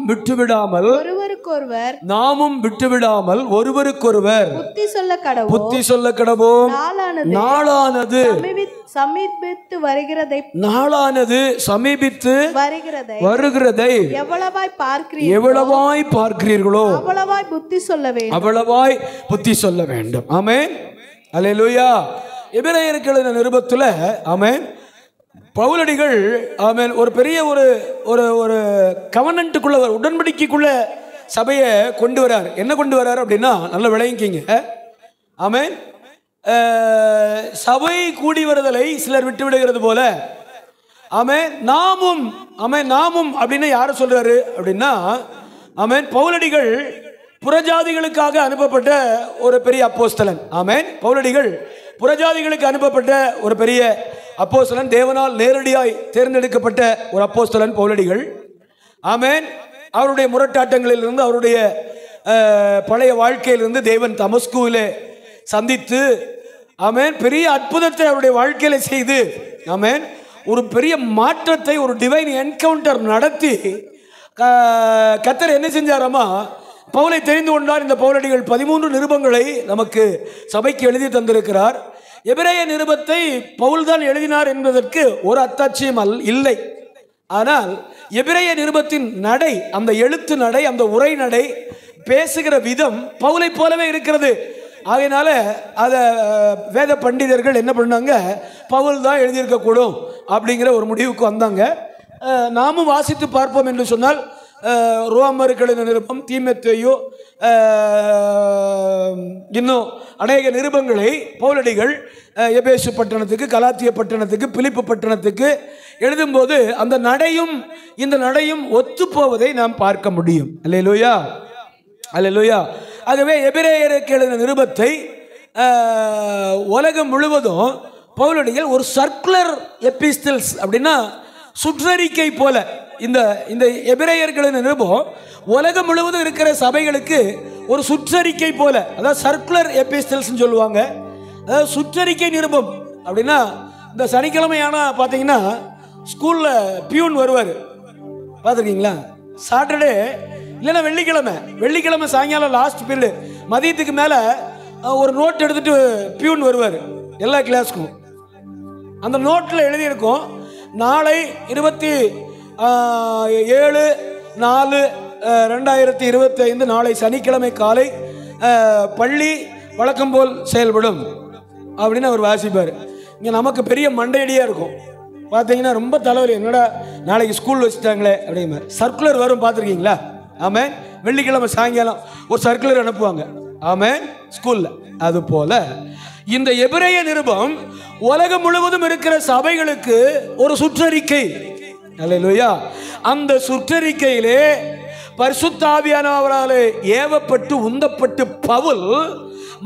விட்டுவிடாமல் ஒருவருக்கொருவர் புத்தி சொல்ல கடவோம். நாளானது சமீபித்து வருகிறதை எவ்வளவாய் பார்க்கிறீர்களோ அவ்வளவாய் புத்தி சொல்ல வேண்டும். ஆமென். அல்லேலூயா. எபிரேயருக்கு எழுதின நிருபத்தில் ஆமென் பவுலடிகள் ஆமென் ஒரு பெரிய ஒரு கவர்னன்ட்டுக்குள்ள உடன்படிக்கைக்குள்ள சபையை கொண்டு வரார். என்ன கொண்டு வரார் அப்படின்னா நல்ல விளங்கிக்கிங்க. ஆமென். சபை கூடி வருதலை சிலர் விட்டு விடுகிறது போல ஆமென் நாமும் அப்படின்னு யாரை சொல்றாரு அப்படின்னா ஆமென் பவுலடிகள் புறஜாதிகளுக்காக அனுப்பப்பட்ட ஒரு பெரிய அப்போஸ்தலன். ஆமென். பவுலடிகள் புறஜாதிகளுக்கு அனுப்பப்பட்ட ஒரு பெரிய அப்போஸ்தலன், தேவனால் நேரடியாய் தேர்ந்தெடுக்கப்பட்ட ஒரு அப்போஸ்தலன் பவுலடிகள். ஆமென். அவருடைய முரட்டாட்டங்களிலிருந்து அவருடைய பழைய வாழ்க்கையிலிருந்து தேவன் தமஸ்குவிலே சந்தித்து ஆமென் பெரிய அற்புதத்தை அவருடைய வாழ்க்கையில செய்து ஆமென் ஒரு பெரிய மாற்றத்தை ஒரு டிவைன் என்கவுண்டர் நடத்தி கர்த்தர் என்ன செஞ்சாராமா பவுலை தெரிந்து கொண்டார். இந்த பவுலடிகள் 13 நிருபங்களை நமக்கு சபைக்கு எழுதி தந்திருக்கிறார். எபிரேய நிருபத்தை பவுல் தான் எழுதினார் என்பதற்கு ஒரு அத்தாட்சியம் இல்லை. ஆனால் எபிரேய நிருபத்தின் நடை, அந்த எழுத்து நடை, அந்த உரை நடை, பேசுகிற விதம் பவுலை போலவே இருக்கிறது. ஆகையினால அதை வேத பண்டிதர்கள் என்ன பண்ணாங்க, பவுல் தான் எழுதியிருக்கக்கூடும் அப்படிங்கிற ஒரு முடிவுக்கு வந்தாங்க. நாமும் வாசித்து பார்ப்போம் என்று சொன்னால் ரோமருக்கு எழுதின நிருபம், தீமோத்தேயு, இன்னும் அநேக நிருபங்களை பவுலடிகள் எபேசு பட்டணத்துக்கு, கலாத்திய பட்டணத்துக்கு, பிலிப்பு பட்டணத்துக்கு எழுதும்போது அந்த நடையும் இந்த நடையும் ஒத்து போவதை நாம் பார்க்க முடியும். அல்லேலூயா, அல்லேலூயா. ஆகவே எபிரேயருக்கு எழுதின நிருபத்தை உலகம் முழுவதும் பவுலடிகள் ஒரு சர்க்குலர் எபிஸ்டில்ஸ் அப்படின்னா சுற்றறிக்கை போல இந்த எபிரேயர்களின் நிருபம் உலகம் முழுவதும் இருக்கிற சபைகளுக்கு ஒரு சுற்றறிக்கை போல, அதாவது சர்க்குலர் எபிஸ்டில்ஸ் சொல்லுவாங்க. அதாவது சுற்றறிக்கை நிருபம் அப்படின்னா இந்த சனிக்கிழமையானா பார்த்தீங்கன்னா ஸ்கூலில் பியூன் வருவார், பார்த்துருக்கீங்களா? சாட்டர்டே இல்லைன்னா வெள்ளிக்கிழமை சாயங்காலம் லாஸ்ட் பீரியடு மதியத்துக்கு மேலே ஒரு நோட் எடுத்துகிட்டு பியூன் வருவார் எல்லா கிளாஸுக்கும். அந்த நோட்டில் எழுதியிருக்கோம், நாளை 27/4/2025 நாளை சனிக்கிழமை காலை பள்ளி வழக்கம் போல் செயல்படும் அப்படின்னு அவர் வாசிப்பார். இங்கே நமக்கு பெரிய மண்டையடியாக இருக்கும். பார்த்தீங்கன்னா ரொம்ப தலைவலி, என்னடா நாளைக்கு ஸ்கூல் வச்சுட்டாங்களே அப்படிங்கிற சர்க்குலர் வரும், பார்த்துருக்கீங்களா? ஆமென். வெள்ளிக்கிழமை சாயங்காலம் ஒரு சர்க்குலர் அனுப்புவாங்க, ஆமென், ஸ்கூலில். அது போல இந்த எபிரேய நிருபம் உலகம் முழுவதும் இருக்கிற சபைகளுக்கு ஒரு சுற்றறிக்கை. அல்லேலூயா. அந்த சுற்றறிக்கையிலே பரிசுத்த ஆவியானவராலே ஏவப்பட்டு உந்தப்பட்டு பவுல்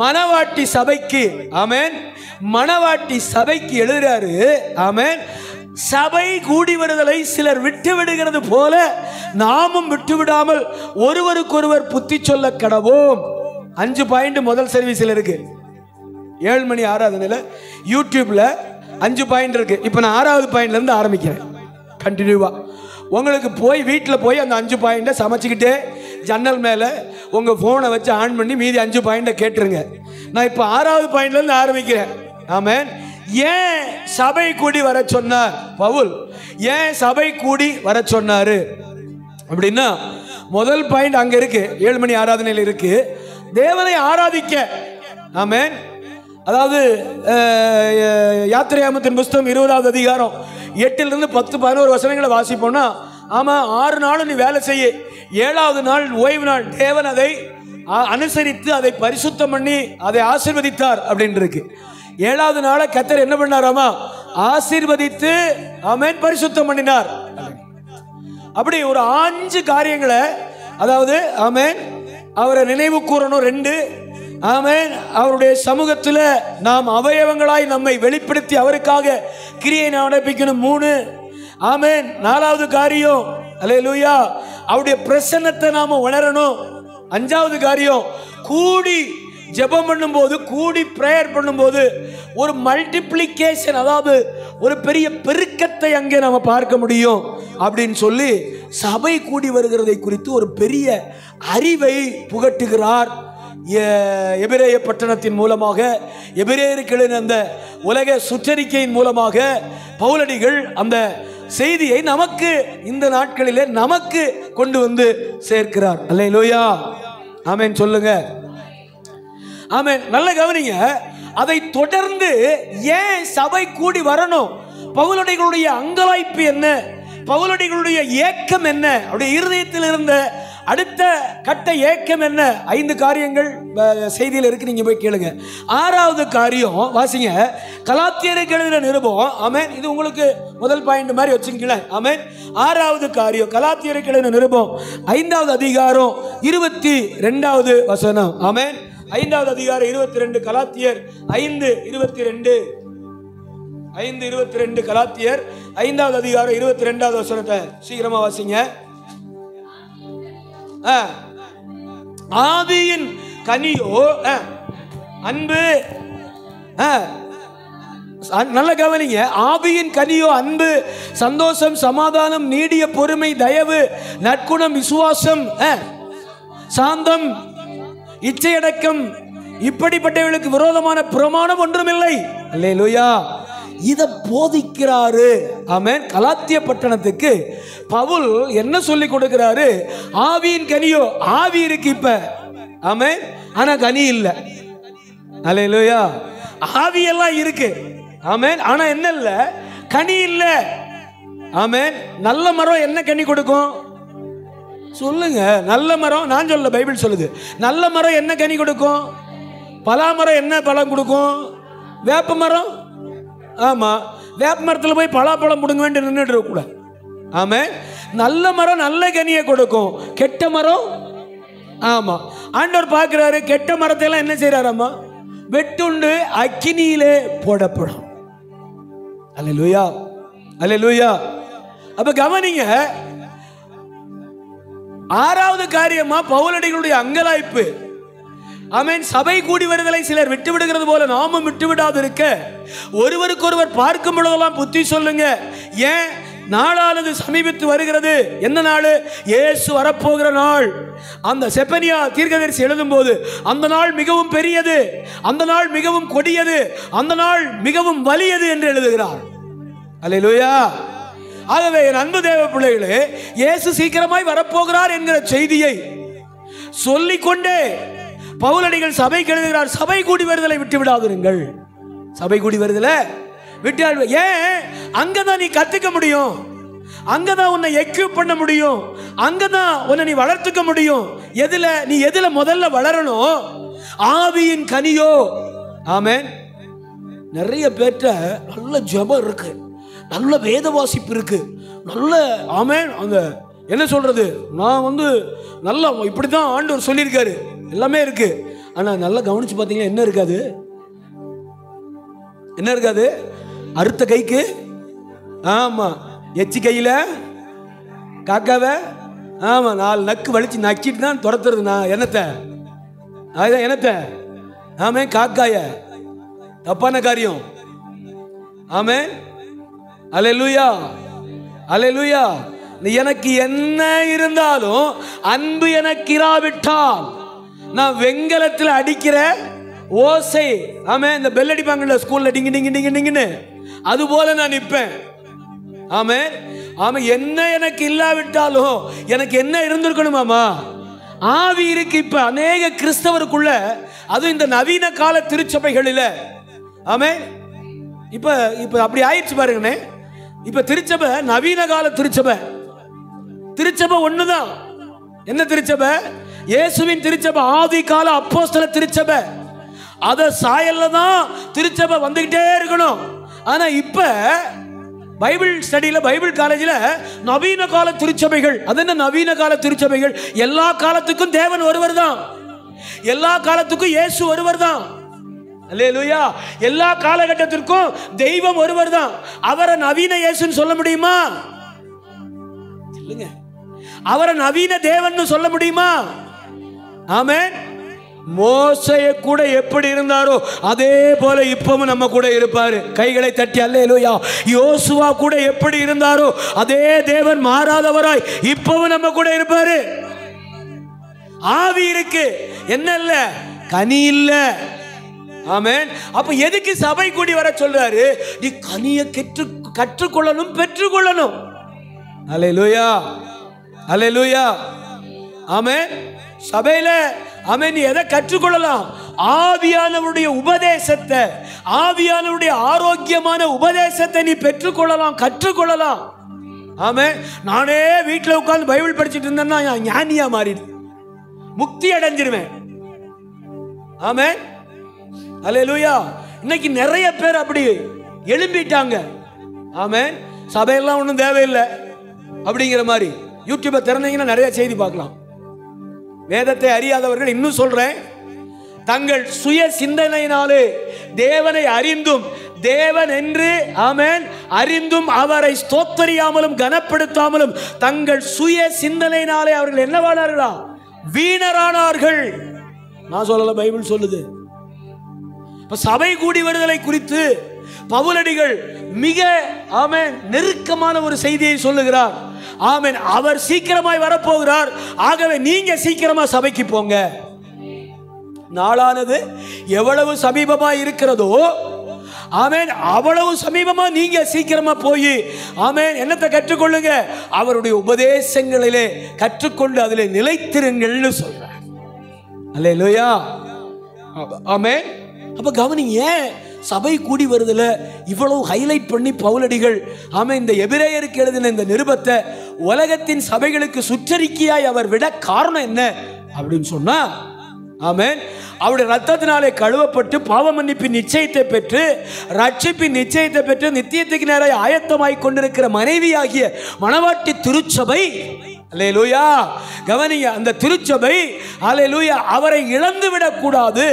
மணவாட்டி சபைக்கு, ஆமென், மணவாட்டி சபைக்கு எழுதுறாரு. ஆமென். சபை கூடி வருதலை சிலர் விட்டு விடுகிறது போல நாமும் விட்டுவிடாமல் ஒருவருக்கொருவர் புத்தி சொல்ல கடவோம். 5 பாயிண்ட் முதல் சர்வீஸில் இருக்கு. 7 மணி ஆராதனையில் யூடியூப்ல 5 பாயிண்ட் இருக்கு. இப்போ நான் 6வது பாயிண்ட்ல இருந்து ஆரம்பிக்கிறேன் கண்டினியூவா. உங்களுக்கு போய் வீட்டில் போய் அந்த 5 பாயிண்டை சமைச்சிக்கிட்டே ஜன்னல் மேலே உங்கள் ஃபோனை வச்சு ஆன் பண்ணி மீதி 5 பாயிண்டை கேட்டுருங்க. நான் இப்போ 6வது பாயிண்ட்லேருந்து ஆரம்பிக்கிறேன். ஆமென். ஏன் சபை கூடி வர சொன்னார் பவுல்? ஏன் சபை கூடி வர சொன்னாரு அப்படின்னா முதல் பாயிண்ட் அங்கே இருக்கு, 7 மணி ஆராதனையில் இருக்கு, தேவனை ஆராதிக்க. ஆமென். அதாவது யாத்திரையாமத்தின் புஸ்தகம் 20வது அதிகாரம் 8லிருந்து 10-11 வசனங்களை வாசிப்போம்னா, ஆமாம், 6 நாளும் நீ வேலை செய்ய, 7வது நாள் ஓய்வு நாள், தேவன் அதை அனுசரித்து அதை பரிசுத்தம் பண்ணி அதை ஆசீர்வதித்தார் அப்படின்னு இருக்கு. 7வது நாளை கர்த்தர் என்ன பண்ணாராமா? ஆசீர்வதித்து ஆமென் பரிசுத்தம் பண்ணினார். அப்படி ஒரு 5 காரியங்களை, அதாவது ஆமென் அவரை நினைவு கூறணும் 2, ஆமென் அவருடைய சமூகத்தில் நாம் அவயவங்களாய் நம்மை வெளிப்படுத்தி அவருக்காக கிரியை நடப்பிக்கணும் 3, ஆமென் 4வது காரியம் அல்லேலூயா அவருடைய பிரசன்னத்தை நாம உணரணும், 5வது காரியம் கூடி ஜெபம் பண்ணும்போது, கூடி பிரேயர் பண்ணும்போது ஒரு மல்டிப்ளிகேஷன், அதாவது ஒரு பெரிய பெருக்கத்தை அங்கே நம்ம பார்க்க முடியும் அப்படின்னு சொல்லி சபை கூடி வருகிறதை குறித்து ஒரு பெரிய அறிவை புகட்டுகிறார். எபிரேய பட்டணத்தின் மூலமாக, எபிரேயர்களின் அந்த உலக சுற்றறிக்கையின் மூலமாக பவுலடிகள் அந்த செய்தியை நமக்கு இந்த நாட்களிலே நமக்கு கொண்டு வந்து சேர்க்கிறார். அல்லேலூயா, ஆமென் சொல்லுங்க. ஆமென். நல்ல கவனிங்க. அதை தொடர்ந்து ஏன் சபை கூடி வரணும், பவுலடிகளுடைய அங்கலாய்ப்பு என்ன, பவுலடிகளுடைய ஏக்கம் என்ன, அவருடைய இருதயத்தில் இருந்த அடுத்த கட்ட ஏக்கம் என்ன, 5 காரியங்கள் செய்தியில் இருக்கு, நீங்க போய் கேளுங்க. 6வது காரியம் வாசிங்க, கலாத்தியருக்கு எழுதின நிருபம். ஆமென். இது உங்களுக்கு முதல் பாயிண்ட் மாதிரி வச்சுங்களேன். ஆமென். 6வது காரியம் கலாத்தியருக்கு எழுதின நிருபம் 5வது அதிகாரம் 22வது வசனம். ஆமென். 5வது அதிகாரம் 22, கலாத்தியர் 5:22. 5:22 கலாத்தியர் 5வது அதிகாரம் 22வது வசனத்தை சீக்கிரமா வாசிங்க. ஆவியின் கனியோ அன்பு. நல்ல கவனிங்க. ஆவியின் கனியோ அன்பு, சந்தோஷம், சமாதானம், நீடிய பொறுமை, தயவு, நற்குணம், விசுவாசம், சாந்தம், இச்சையடக்கம், இப்படிப்பட்டவர்களுக்கு விரோதமான பிரமாணம் ஒன்றுமில்லை. அல்லேலூயா. இதை போதிக்கிறாரு. ஆமென். கலாத்திய பட்டணத்துக்கு பவுல் என்ன சொல்லி கொடுக்கிறாரு? ஆவியின் கனியோ, ஆவி இருக்கு இப்ப. ஆமென். ஆனா கனி இல்ல. அல்லேலூயா. ஆவி எல்லாம் இருக்கு. ஆமென். ஆனா என்ன இல்ல? கனி இல்ல. ஆமென். நல்ல மரம் என்ன கனி கொடுக்கும் சொல்லுங்க? நல்ல மரம், நான் சொல்ல, பைபிள் சொல்லுது. நல்ல மரம் என்ன கனி கொடுக்கும்? பலா மரம் என்ன பழம் கொடுக்கும்? வேப்ப மரம். ஆமா, வேப்ப மரத்தில் போய் பலாப்பழம் கொடுங்க வேண்டிய நின்றுட்டு கூட. ஆமா, நல்ல மரம் நல்ல கனியை கொடுக்கும், கெட்ட மரம். ஆமா, ஆண்டவர் பார்க்கிறாரு, கெட்ட மரத்தை எல்லாம் என்ன செய்யறாராமா? வெட்டுண்டு அக்கினியிலே போடப்படும். அல்லேலூயா, அல்லேலூயா. அப்ப கவனிங்க, 6வது காரியமா பவுலடிகளுடைய அங்கலாய்ப்பு. ஆமென். சபை கூடி வருதலை சிலர் விட்டு விடுகிறது போல நாமும் விட்டு விடாது இருக்க ஒருவருக்கொருவர் பார்க்கும் பொழுதெல்லாம் புத்தி சொல்லுங்க. ஏன்? நாளானது சமீபித்து வருகிறது. என்ன நாள்? இயேசு வரப்போகிற நாள். அந்த செப்பனியா தீர்க்கதரிசி எழுதும் போது அந்த நாள் மிகவும் பெரியது, அந்த நாள் மிகவும் கொடியது, அந்த நாள் மிகவும் வலியது என்று எழுதுகிறார். அல்லேலூயா. ஆகவே என் அன்பு தேவ பிள்ளைகளே, இயேசு சீக்கிரமாய் வரப்போகிறார் என்கிற செய்தியை சொல்லிக்கொண்டே பவுலடிகள் சபைக்கு எழுதுகிறார். சபை கூடி வருதலை விட்டு விடாதிருங்கள். சபை கூடி வருதலை விட்டு, ஏன்? அங்கதான் நீ கத்துக்க முடியும், அங்கதான் உன்னை எக்யூப் பண்ண முடியும், அங்கதான் உன்னை நீ வளர்த்துக்க முடியும். எதுல? நீ எதுல முதல்ல வளரணும்? ஆவியின் கனியோ. ஆமென். நிறைய பேர்ட்ட நல்ல ஜெபம் இருக்கு, நல்ல வேத வாசிப்பு இருக்கு, நல்ல ஆமென், அந்த என்ன சொல்றது, நான் நல்லா இப்படிதான் ஆண்டவர் சொல்லியிருக்காரு, எல்லாமே இருக்கு. ஆனா நல்லா கவனிச்சு பார்த்தீங்கன்னா என்ன இருக்காது? என்ன இருக்காது? அறுத்த கைக்கு, ஆமா, எச்சி கையில காக்காவ, ஆமா, 4 நக்கு வலிச்சு நக்கிட்டு தான் துரத்துறது. நான் என்னத்தை? அதுதான் என்னத்தை? ஆமே, காக்காய. தப்பான காரியம். ஆமே, அல்லேலூயா, அல்லேலூயா. எனக்கு என்ன இருந்தாலும் அன்பு எனக்கு இராவிட்டால் நான் வெங்கலத்தில் அடிக்கிற ஓசை, ஆமே, இந்த பெல் அடிப்பாங்கல்ல ஸ்கூல்ல, டிங்கு டிங்கு டிங்கு டிங்குன்னு, அது போல நான் நிற்பேன். ஆமே, ஆமா. என்ன எனக்கு இல்லாவிட்டாலும் எனக்கு என்ன இருந்திருக்கணுமாமா? ஆவி இருக்கு. இப்ப அநேக கிறிஸ்தவருக்குள்ள, அதுவும் இந்த நவீன கால திருச்சபைகளில், ஆமே, இப்ப இப்ப அப்படி ஆயிடுச்சு பாருங்கண்ணே. இப்ப திருச்சபை நவீன கால திருச்சபை. திருச்சபை ஒண்ணுதான். என்ன திருச்சபை? இயேசுவின் திருச்சபை, ஆதி கால அப்போஸ்தல திருச்சபை. அத சாயல்ல தான் திருச்சபை வந்துகிட்டே இருக்கணும். ஆனா இப்ப பைபிள் ஸ்டடியில, பைபிள் காலேஜில் நவீன கால திருச்சபைகள். அது என்ன நவீன கால திருச்சபைகள்? எல்லா காலத்துக்கும் தேவன் ஒருவர் தான், எல்லா காலத்துக்கும் இயேசு ஒருவர் தான். அல்லேலூயா. எல்லா காலகட்டத்திற்கும் தெய்வம் ஒருவர் தான். அவரை நவீன இயேசுன்னு சொல்ல முடியுமா? சொல்லுங்க. அவரை நவீன தேவன் சொல்ல முடியுமா? ஆமென். மோசையை கூட எப்படி இருந்தாரோ அதே போல இப்பவும் நம்ம கூட இருப்பாரு. கைகளை தட்டி அல்லேலூயா. யோசுவா கூட எப்படி இருந்தாரோ அதே தேவன் மாறாதவராய் இப்பவும் நம்ம கூட இருப்பாரு. ஆவி இருக்கு, என்ன இல்ல? கனி இல்ல. ஆமென். அப்ப எதுக்கு சபை கூடி வர சொல்றாரு? நீ கனியை கற்றுக்கொள்ளணும், பெற்றுக்கொள்ளணும். அல்லேலூயா, அல்லேலூயா. ஆமென். சபையில ஆமென், நீ எதை கற்றுக்கொள்ளலாம்? ஆவியானவருடைய உபதேசத்தை, ஆவியானவருடைய ஆரோக்கியமான உபதேசத்தை நீ பெற்றுக்கொள்ளலாம், கற்றுக்கொள்ளலாம். ஆமென். நானே வீட்டில் உட்கார்ந்து பைபிள் படிச்சுட்டு இருந்தேன்னா ஞானியா மாறிடு, முக்தி அடைஞ்சிருவேன். ஆமென். அல்லேலூயா. இன்னைக்கு நிறைய பேர் அப்படி எழும்பிட்டாங்க. ஆமென். சபையெல்லாம் ஒன்றும் தேவையில்லை அப்படிங்கிற மாதிரி யூடியூபை திறந்தீங்கன்னா நிறைய செய்தி பார்க்கலாம். வேதத்தை அறியாதவர்கள், இன்னும் சொல்றேன், தங்கள் சுய சிந்தனையினாலே தேவனை அறிந்தும் தேவன் என்று ஆமென் அறிந்தும் அவரை ஸ்தோத்தரியாமலும் கனப்படுத்தாமலும் தங்கள் சுய சிந்தனையினாலே அவர்கள் என்னவானார்களா? வீணரானார்கள். நான் சொல்லல, பைபிள் சொல்லுது. சபை கூடி வருதலை குறித்து பவுலடிகள் மிக ஆமென் நெருக்கமான ஒரு செய்தியை சொல்லுகிறார். ஆமென். அவர் சீக்கிரமாய் வரப்போகிறார். ஆகவே நீங்க சீக்கிரமா சபைக்கு போங்க. நாளானது எவ்வளவு சமீபமாய் இருக்கிறதோ ஆமென் அவ்வளவு சமீபமா நீங்க சீக்கிரமா போய் ஆமென் என்னத்தை கற்றுக்கொள்ளுங்க? அவருடைய உபதேசங்களிலே கற்றுக்கொண்டு அதிலே நிலைத்திருங்கள்னு சொல்றார். அல்லேலூயா. ஆமென். அப்ப கவனிங்க, சபை கூடி வருதுல இவ்வளவு ஹைலைட் பண்ணி பவுலடிகள் ஆமென் இந்த எபிரேயருக்கு எழுதின இந்த நிருபத்தை உலகத்தின் சபைகளுக்கு சுற்றறிக்கையாய் அவர் விட காரணம் என்ன அப்படின்னு சொன்னா, ஆமென் அவருடைய ரத்தத்தினாலே கழுவப்பட்டு பாவ மன்னிப்பின் நிச்சயத்தை பெற்று ரட்சிப்பின் நிச்சயத்தை பெற்று நித்தியத்துக்கு நேராக ஆயத்தமாய் கொண்டிருக்கிற மனைவியாகிய மணவாட்டி திருச்சபை, அல்லேலூயா, கவனிங்க, அந்த திருச்சபை அல்லேலூயா அவரை இழந்துவிடக் கூடாது,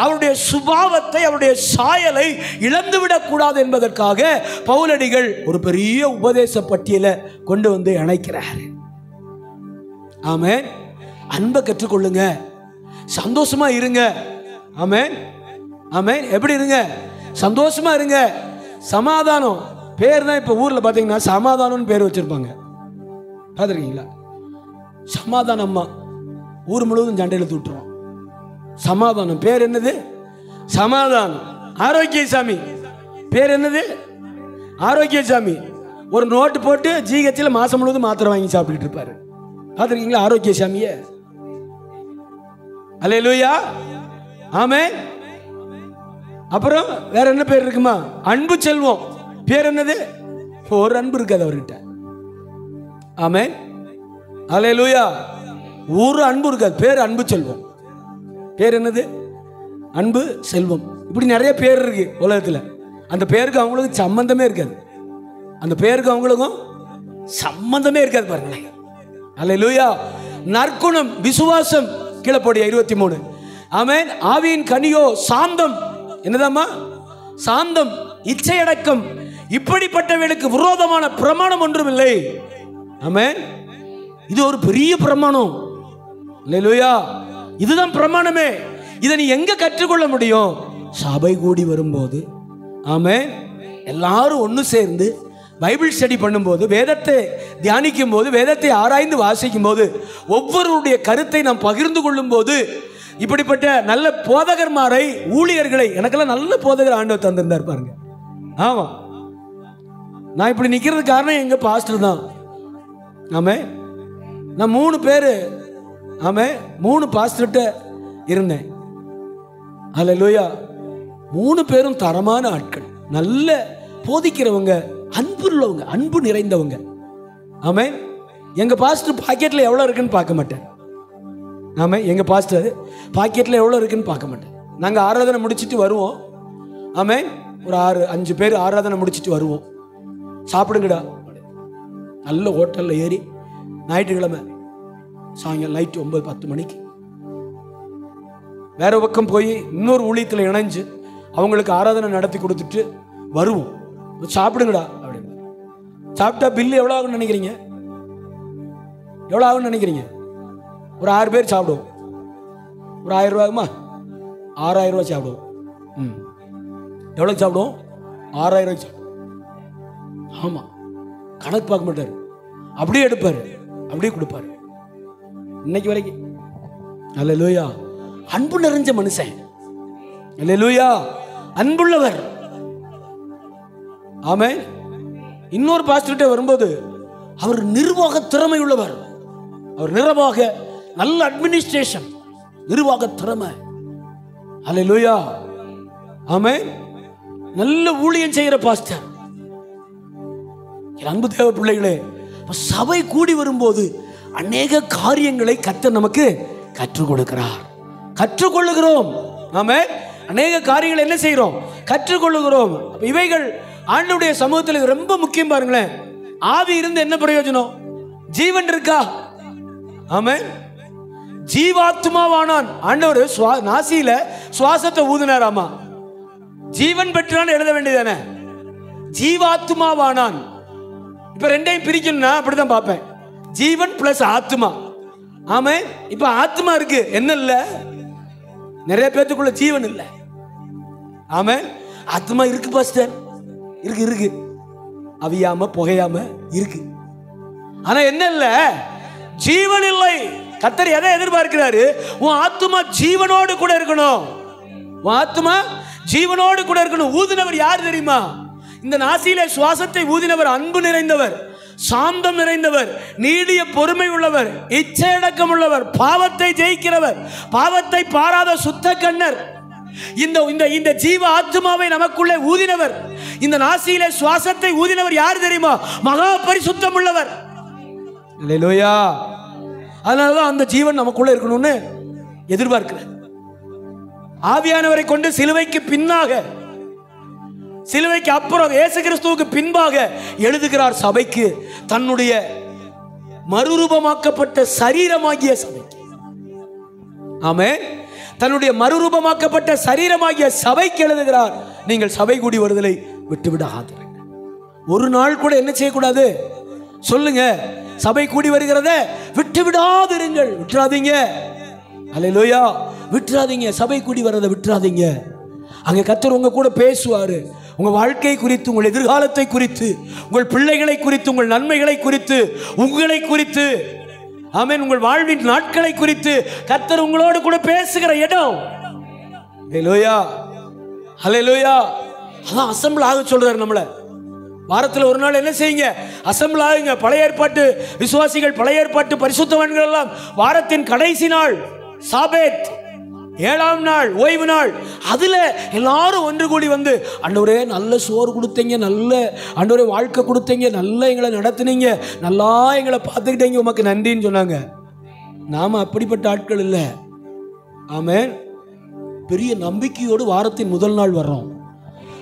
அவருடைய சுபாவத்தை அவருடைய சாயலை இழந்துவிடக் கூடாது என்பதற்காக பவுலடிகள் ஒரு பெரிய உபதேச பட்டியலை கொண்டு வந்து இணைக்கிறார். ஆமென். அன்பை கற்றுக்கொள்ளுங்க, சந்தோஷமா இருங்க. ஆமென். ஆமென். எப்படி இருங்க? சந்தோஷமா இருங்க. சமாதானம் பேர் தான். இப்ப ஊர்ல பாத்தீங்கன்னா சமாதானம்னு பேர் வச்சிருப்பாங்க, பார்த்துருக்கீங்களா? சமாதானம்மா ஊர் முழுவதும் சண்டையில் தூட்டுறோம். சமாதானம் பேர் என்னது? சமாதானம். ஆரோக்கியசாமி பேர் என்னது? ஆரோக்கியசாமி. ஒரு நோட்டு போட்டு ஜிஹெச்சில் மாசம் முழுவதும் மாத்திரை வாங்கி சாப்பிட்டுட்டு இருப்பாரு, பார்த்துருக்கீங்களா? ஆரோக்கியசாமிய. அல்லேலூயா. ஆமென். அப்புறம் வேற என்ன பேர் இருக்குமா? அன்பு செல்வம் பேர் என்னது? ஒரு அன்பு இருக்காது அவர்கிட்ட. ஆமென். அல்லேலூயா. ஒரு அன்பு இருக்காது, பேர் அன்பு செல்வம். பேர் என்னது? அன்பு செல்வம். இப்படி நிறைய பேர் இருக்கு உலகத்தில். அந்த பேருக்கு அவங்களுக்கு சம்பந்தமே இருக்காது. அந்த பேருக்கு அவங்களுக்கும் சம்பந்தமே இருக்காது, பாருங்களேன். அல்லேலூயா. நற்குணம், விசுவாசம், கீழப்போடிய 23. ஆமென். ஆவியின் கனியோ சாந்தம். என்னதாம்மா? சாந்தம், இச்சையடக்கம். இப்படிப்பட்டவர்களுக்கு விரோதமான பிரமாணம் ஒன்றும் இல்லை. ஆமென். இது ஒரு பெரிய பிரமாணம். அல்லேலூயா. இதுதான் பிரமாணமே. இதை நீ எங்க கற்றுக்கொள்ள முடியும்? சபை கூடி வரும்போது. ஆமென். எல்லாரும் ஒன்று சேர்ந்து பைபிள் ஸ்டடி பண்ணும்போது, வேதத்தை தியானிக்கும் போது, வேதத்தை ஆராய்ந்து வாசிக்கும் போது, ஒவ்வொருடைய கருத்தை நாம் பகிர்ந்து கொள்ளும் போது, இப்படிப்பட்ட நல்ல போதகர்மாரை, ஊழியர்களை, எனக்கெல்லாம் நல்ல போதகர் ஆண்டவர் தந்திருந்தார் பாருங்க. ஆமா, நான் இப்படி நிற்கிறது காரணம் எங்க பாஸ்டர் தான். ஆமே, நான் 3 பேர், ஆமே 3 பாஸ்டர்கிட்ட இருந்தேன். அல்லேலூயா. 3 பேரும் தரமான ஆட்கள், நல்ல போதிக்கிறவங்க, அன்பு உள்ளவங்க, அன்பு நிறைந்தவங்க. ஆமே. எங்க பாஸ்டர் பாக்கெட்ல எவ்வளவு இருக்குன்னு பார்க்க மாட்டேன். ஆமே, எங்க பாஸ்டர் பாக்கெட்ல எவ்வளவு இருக்குன்னு பார்க்க மாட்டேன். நாங்க ஆராதனை முடிச்சுட்டு வருவோம். ஆமே, ஒரு 5 பேர் ஆராதனை முடிச்சுட்டு வருவோம். சாப்பிடுங்கடா, நல்ல ஹோட்டல்ல ஏறி ஞாயிற்றுக்கிழமை சாயங்காலம் நைட்டு 9-10 மணிக்கு வேற பக்கம் போய் இன்னொரு ஊழியத்தில் இணைஞ்சு அவங்களுக்கு ஆராதனை நடத்தி கொடுத்துட்டு வருவோம். சாப்பிடுங்கடா அப்படின்னு. சாப்பிட்டா பில்லு எவ்வளோ ஆகும்னு நினைக்கிறீங்க? எவ்வளோ ஆகும்னு நினைக்கிறீங்க? ஒரு 6 பேர் சாப்பிடுவோம். ஒரு 1000 ரூபாய்மா 6000 ரூபாய் சாப்பிடுவோம். எவ்வளோ சாப்பிடுவோம்? 6000 ரூபாய் சாப்பிடுவோம். ஆமாம், கணக்கு பார்க்க மாட்டார், அப்படியே எடுப்பார், அப்படியே கொடுப்பாரு இன்னைக்கு வரைக்கும். அல்லேலூயா. அன்பு நிறைஞ்ச மனுஷன். அல்லேலூயா. அன்புள்ளவர். ஆமென். இன்னொரு பாஸ்டர்கிட்ட வரும்போது அவர் நிர்வாக திறமை உள்ளவர். அவர் நிர்வாக நல்ல அட்மினிஸ்ட்ரேஷன், நிர்வாக திறமை. அல்லேலூயா. ஆமென். நல்ல ஊழியம் செய்கிற பாஸ்டர். அன்பு தேவ பிள்ளைகளே, சபை கூடி வரும்போது அநேக காரியங்களை கர்த்தர் நமக்கு கற்றுக் கொடுக்கிறார். கற்றுக்கொள்ளுகிறோம். ஆமென். அநேக காரியங்களை என்ன செய்கிறோம்? கற்றுக்கொள்ளுகிறோம். இவைகள் ஆண்டவருடைய சமூகத்தில் இது ரொம்ப முக்கியம். பாருங்களேன், ஆவி இருந்து என்ன பிரயோஜனம்? ஜீவன் இருக்கா? ஆமென். ஜீவாத்மாவானான். ஆண்டவர் நாசியில சுவாசத்தை ஊதினாராமா, ஜீவன் பெற்றான்னு எழுத வேண்டியதானே? ஜீவாத்மாவானான். இப்ப ரெண்டையும் பிரிக்கணும்னா அப்படிதான் பார்ப்பேன், ஜீவன் பிளஸ் ஆத்மா. ஆமென். இப்ப ஆத்மா இருக்கு, என்ன இல்ல? நிறைய பேத்துக்குள்ள ஜீவன் இல்லை. ஆமென். ஆத்மா இருக்கு பாஸ்டர், இருக்கு இருக்கு, அவியாம புகையாம இருக்கு. ஆனா என்ன இல்ல? ஜீவன் இல்லை. கர்த்தர் எதை எதிர்பார்க்கிறாரு? உன் ஆத்மா ஜீவனோடு கூட இருக்கணும். உன் ஆத்மா ஜீவனோடு கூட இருக்கணும். ஊதினவர் யார் தெரியுமா? இந்த நாசியில சுவாசத்தை ஊதினவர் அன்பு நிறைந்தவர், சாந்தம் நிறைந்தவர், நீடிய பொறுமை உள்ளவர், இச்சையடக்கம் உள்ளவர், பாவத்தை ஜெயிக்கிறவர், பாவத்தை பாராத சுத்த கண்ணர். இந்த ஜீவ ஆத்மாவை நமக்குள்ளே ஊதினவர், இந்த நாசியிலே சுவாசத்தை ஊதினவர் யார் தெரியுமா? மகா பரிசுத்தம் உள்ளவர். அல்லேலூயா. அதனாலதான் அந்த ஜீவன் நமக்குள்ள இருக்கணும்னு எதிர்பார்க்கிறார். ஆவியானவரை கொண்டு சிலுவைக்கு பின்னாக, சிலுவைக்கு அப்புறம் இயேசு கிறிஸ்துவுக்கு பின்பாக எழுதுகிறார் சபைக்கு, தன்னுடைய மறுரூபமாக்கப்பட்ட சரீரமாகிய சபைக்கு. ஆமென். தன்னுடைய மறுரூபமாக்கப்பட்ட சரீரமாகிய சபைக்கு எழுதுகிறார், நீங்கள் சபை கூடி வருதலை விட்டுவிடாதீர்கள். ஒரு நாள் கூட என்ன செய்யக்கூடாது? சொல்லுங்க, சபை கூடி வருகிறத விட்டுவிடாதிருங்கள். விட்டுறாதீங்க. அல்லேலூயா. விட்டுறாதீங்க. சபை கூடி வரதை விட்டுறாதீங்க. அங்கே கர்த்தர் உங்க கூட பேசுவாரு. உங்க வாழ்க்கை குறித்து, உங்கள் எதிர்காலத்தை குறித்து, உங்கள் பிள்ளைகளை குறித்து, உங்கள் நன்மைகளை குறித்து, உங்களை குறித்து, ஆமென், உங்கள் வாழ்வின் நாட்களை குறித்து கர்த்தர் உங்களோடு கூட பேசுகிற இடம். ஹல்லேலூயா. ஹல்லேலூயா. அதான் அசெம்பிள் ஆக சொல்றாரு நம்மள. வாரத்தில் ஒரு நாள் என்ன செய்யுங்க? அசெம்பிள் ஆகுங்க. பழைய ஏற்பாட்டு விசுவாசிகள், பழைய ஏற்பாட்டு பரிசுத்தவான்கள் எல்லாம் வாரத்தின் கடைசி நாள் சாபேத், 7ஆம் நாள் ஓய்வு நாள், அதுல எல்லாரும் ஒன்று கூடி வந்து, ஆண்டவரே நல்ல சோறு கொடுத்தீங்க, நல்ல ஆண்டவரே வாழ்க்கை கொடுத்தீங்க, நல்லா எங்களை நடத்துனீங்க, நல்லா எங்களை பார்த்துக்கிட்டீங்க, உமக்கு நன்றின்னு சொன்னாங்க. நாம அப்படிப்பட்ட ஆட்கள் இல்லை. ஆமென். பெரிய நம்பிக்கையோடு வாரத்தின் முதல் நாள் வர்றோம்.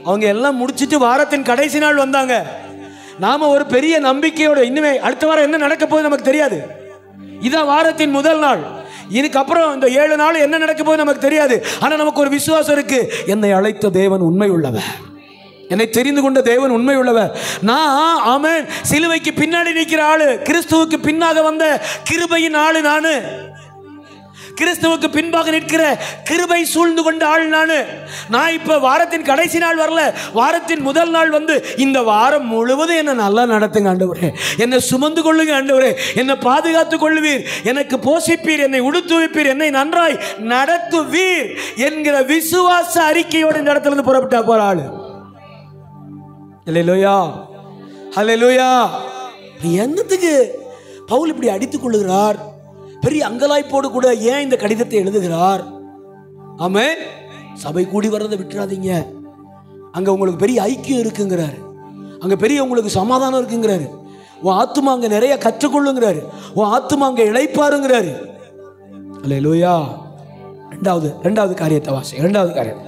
அவங்க எல்லாம் முடிச்சிட்டு வாரத்தின் கடைசி நாள் வந்தாங்க. நாம ஒரு பெரிய நம்பிக்கையோடு, இன்னுமே அடுத்த வாரம் என்ன நடக்க போகுது நமக்கு தெரியாது. இதான் வாரத்தின் முதல் நாள். இதுக்கப்புறம் இந்த 7 நாள் என்ன நடக்க போகுது நமக்கு தெரியாது. ஆனா நமக்கு ஒரு விசுவாசம் இருக்கு, என்னை அழைத்த தேவன் உண்மை உள்ளவர், என்னை தெரிந்து கொண்ட தேவன் உண்மை உள்ளவர். நான் ஆமென் சிலுவைக்கு பின்னாடி நிற்கிற ஆளு, கிறிஸ்துவுக்கு பின்னாக வந்த கிருபையின் ஆளு நானு, கிறிஸ்துவுக்கு பின்பாக நிற்கிற கிருபை சூழ்ந்து கொண்ட ஆள் நானு. நான் இப்ப வாரத்தின் கடைசி நாள் வரல, வாரத்தின் முதல் நாள் வந்து, இந்த வாரம் முழுவதும் என்ன நல்லா நடத்துங்க ஆண்டவரே, என்னை சுமந்து கொள்ளுங்க ஆண்டவரே, என்னை பாதுகாத்துக் கொள்வீர், எனக்கு போஷிப்பீர், என்னை உடுத்துவிப்பீர், என்னை நன்றாய் நடத்துவீர் என்கிற விசுவாச அறிக்கையோடு இந்த இடத்துல இருந்து புறப்பட்டா போற ஆளு. ஹல்லேலூயா. ஹல்லேலூயா. என்னத்துக்கு பவுல் இப்படி அடித்துக் கொள்ளுகிறார்? பெரிய அங்கலாய்ப்போடு கூட ஏன் இந்த கடிதத்தை எழுதுகிறார்? ஆமென். சபை கூடி வர்றதை விட்டுறாதீங்க. அங்க உங்களுக்கு பெரிய ஐக்கியம் இருக்குங்கிறாரு, அங்க பெரிய உங்களுக்கு சமாதானம் இருக்குங்கிறாரு, உன் ஆத்துமா அங்க நிறைய கற்றுக்கொள்ளுங்கிறாரு, உன் ஆத்துமா அங்க இளைப்பாருங்கிறாரு. அல்லேலூயா. ரெண்டாவது காரியத்தை வாசி. ரெண்டாவது காரியம்,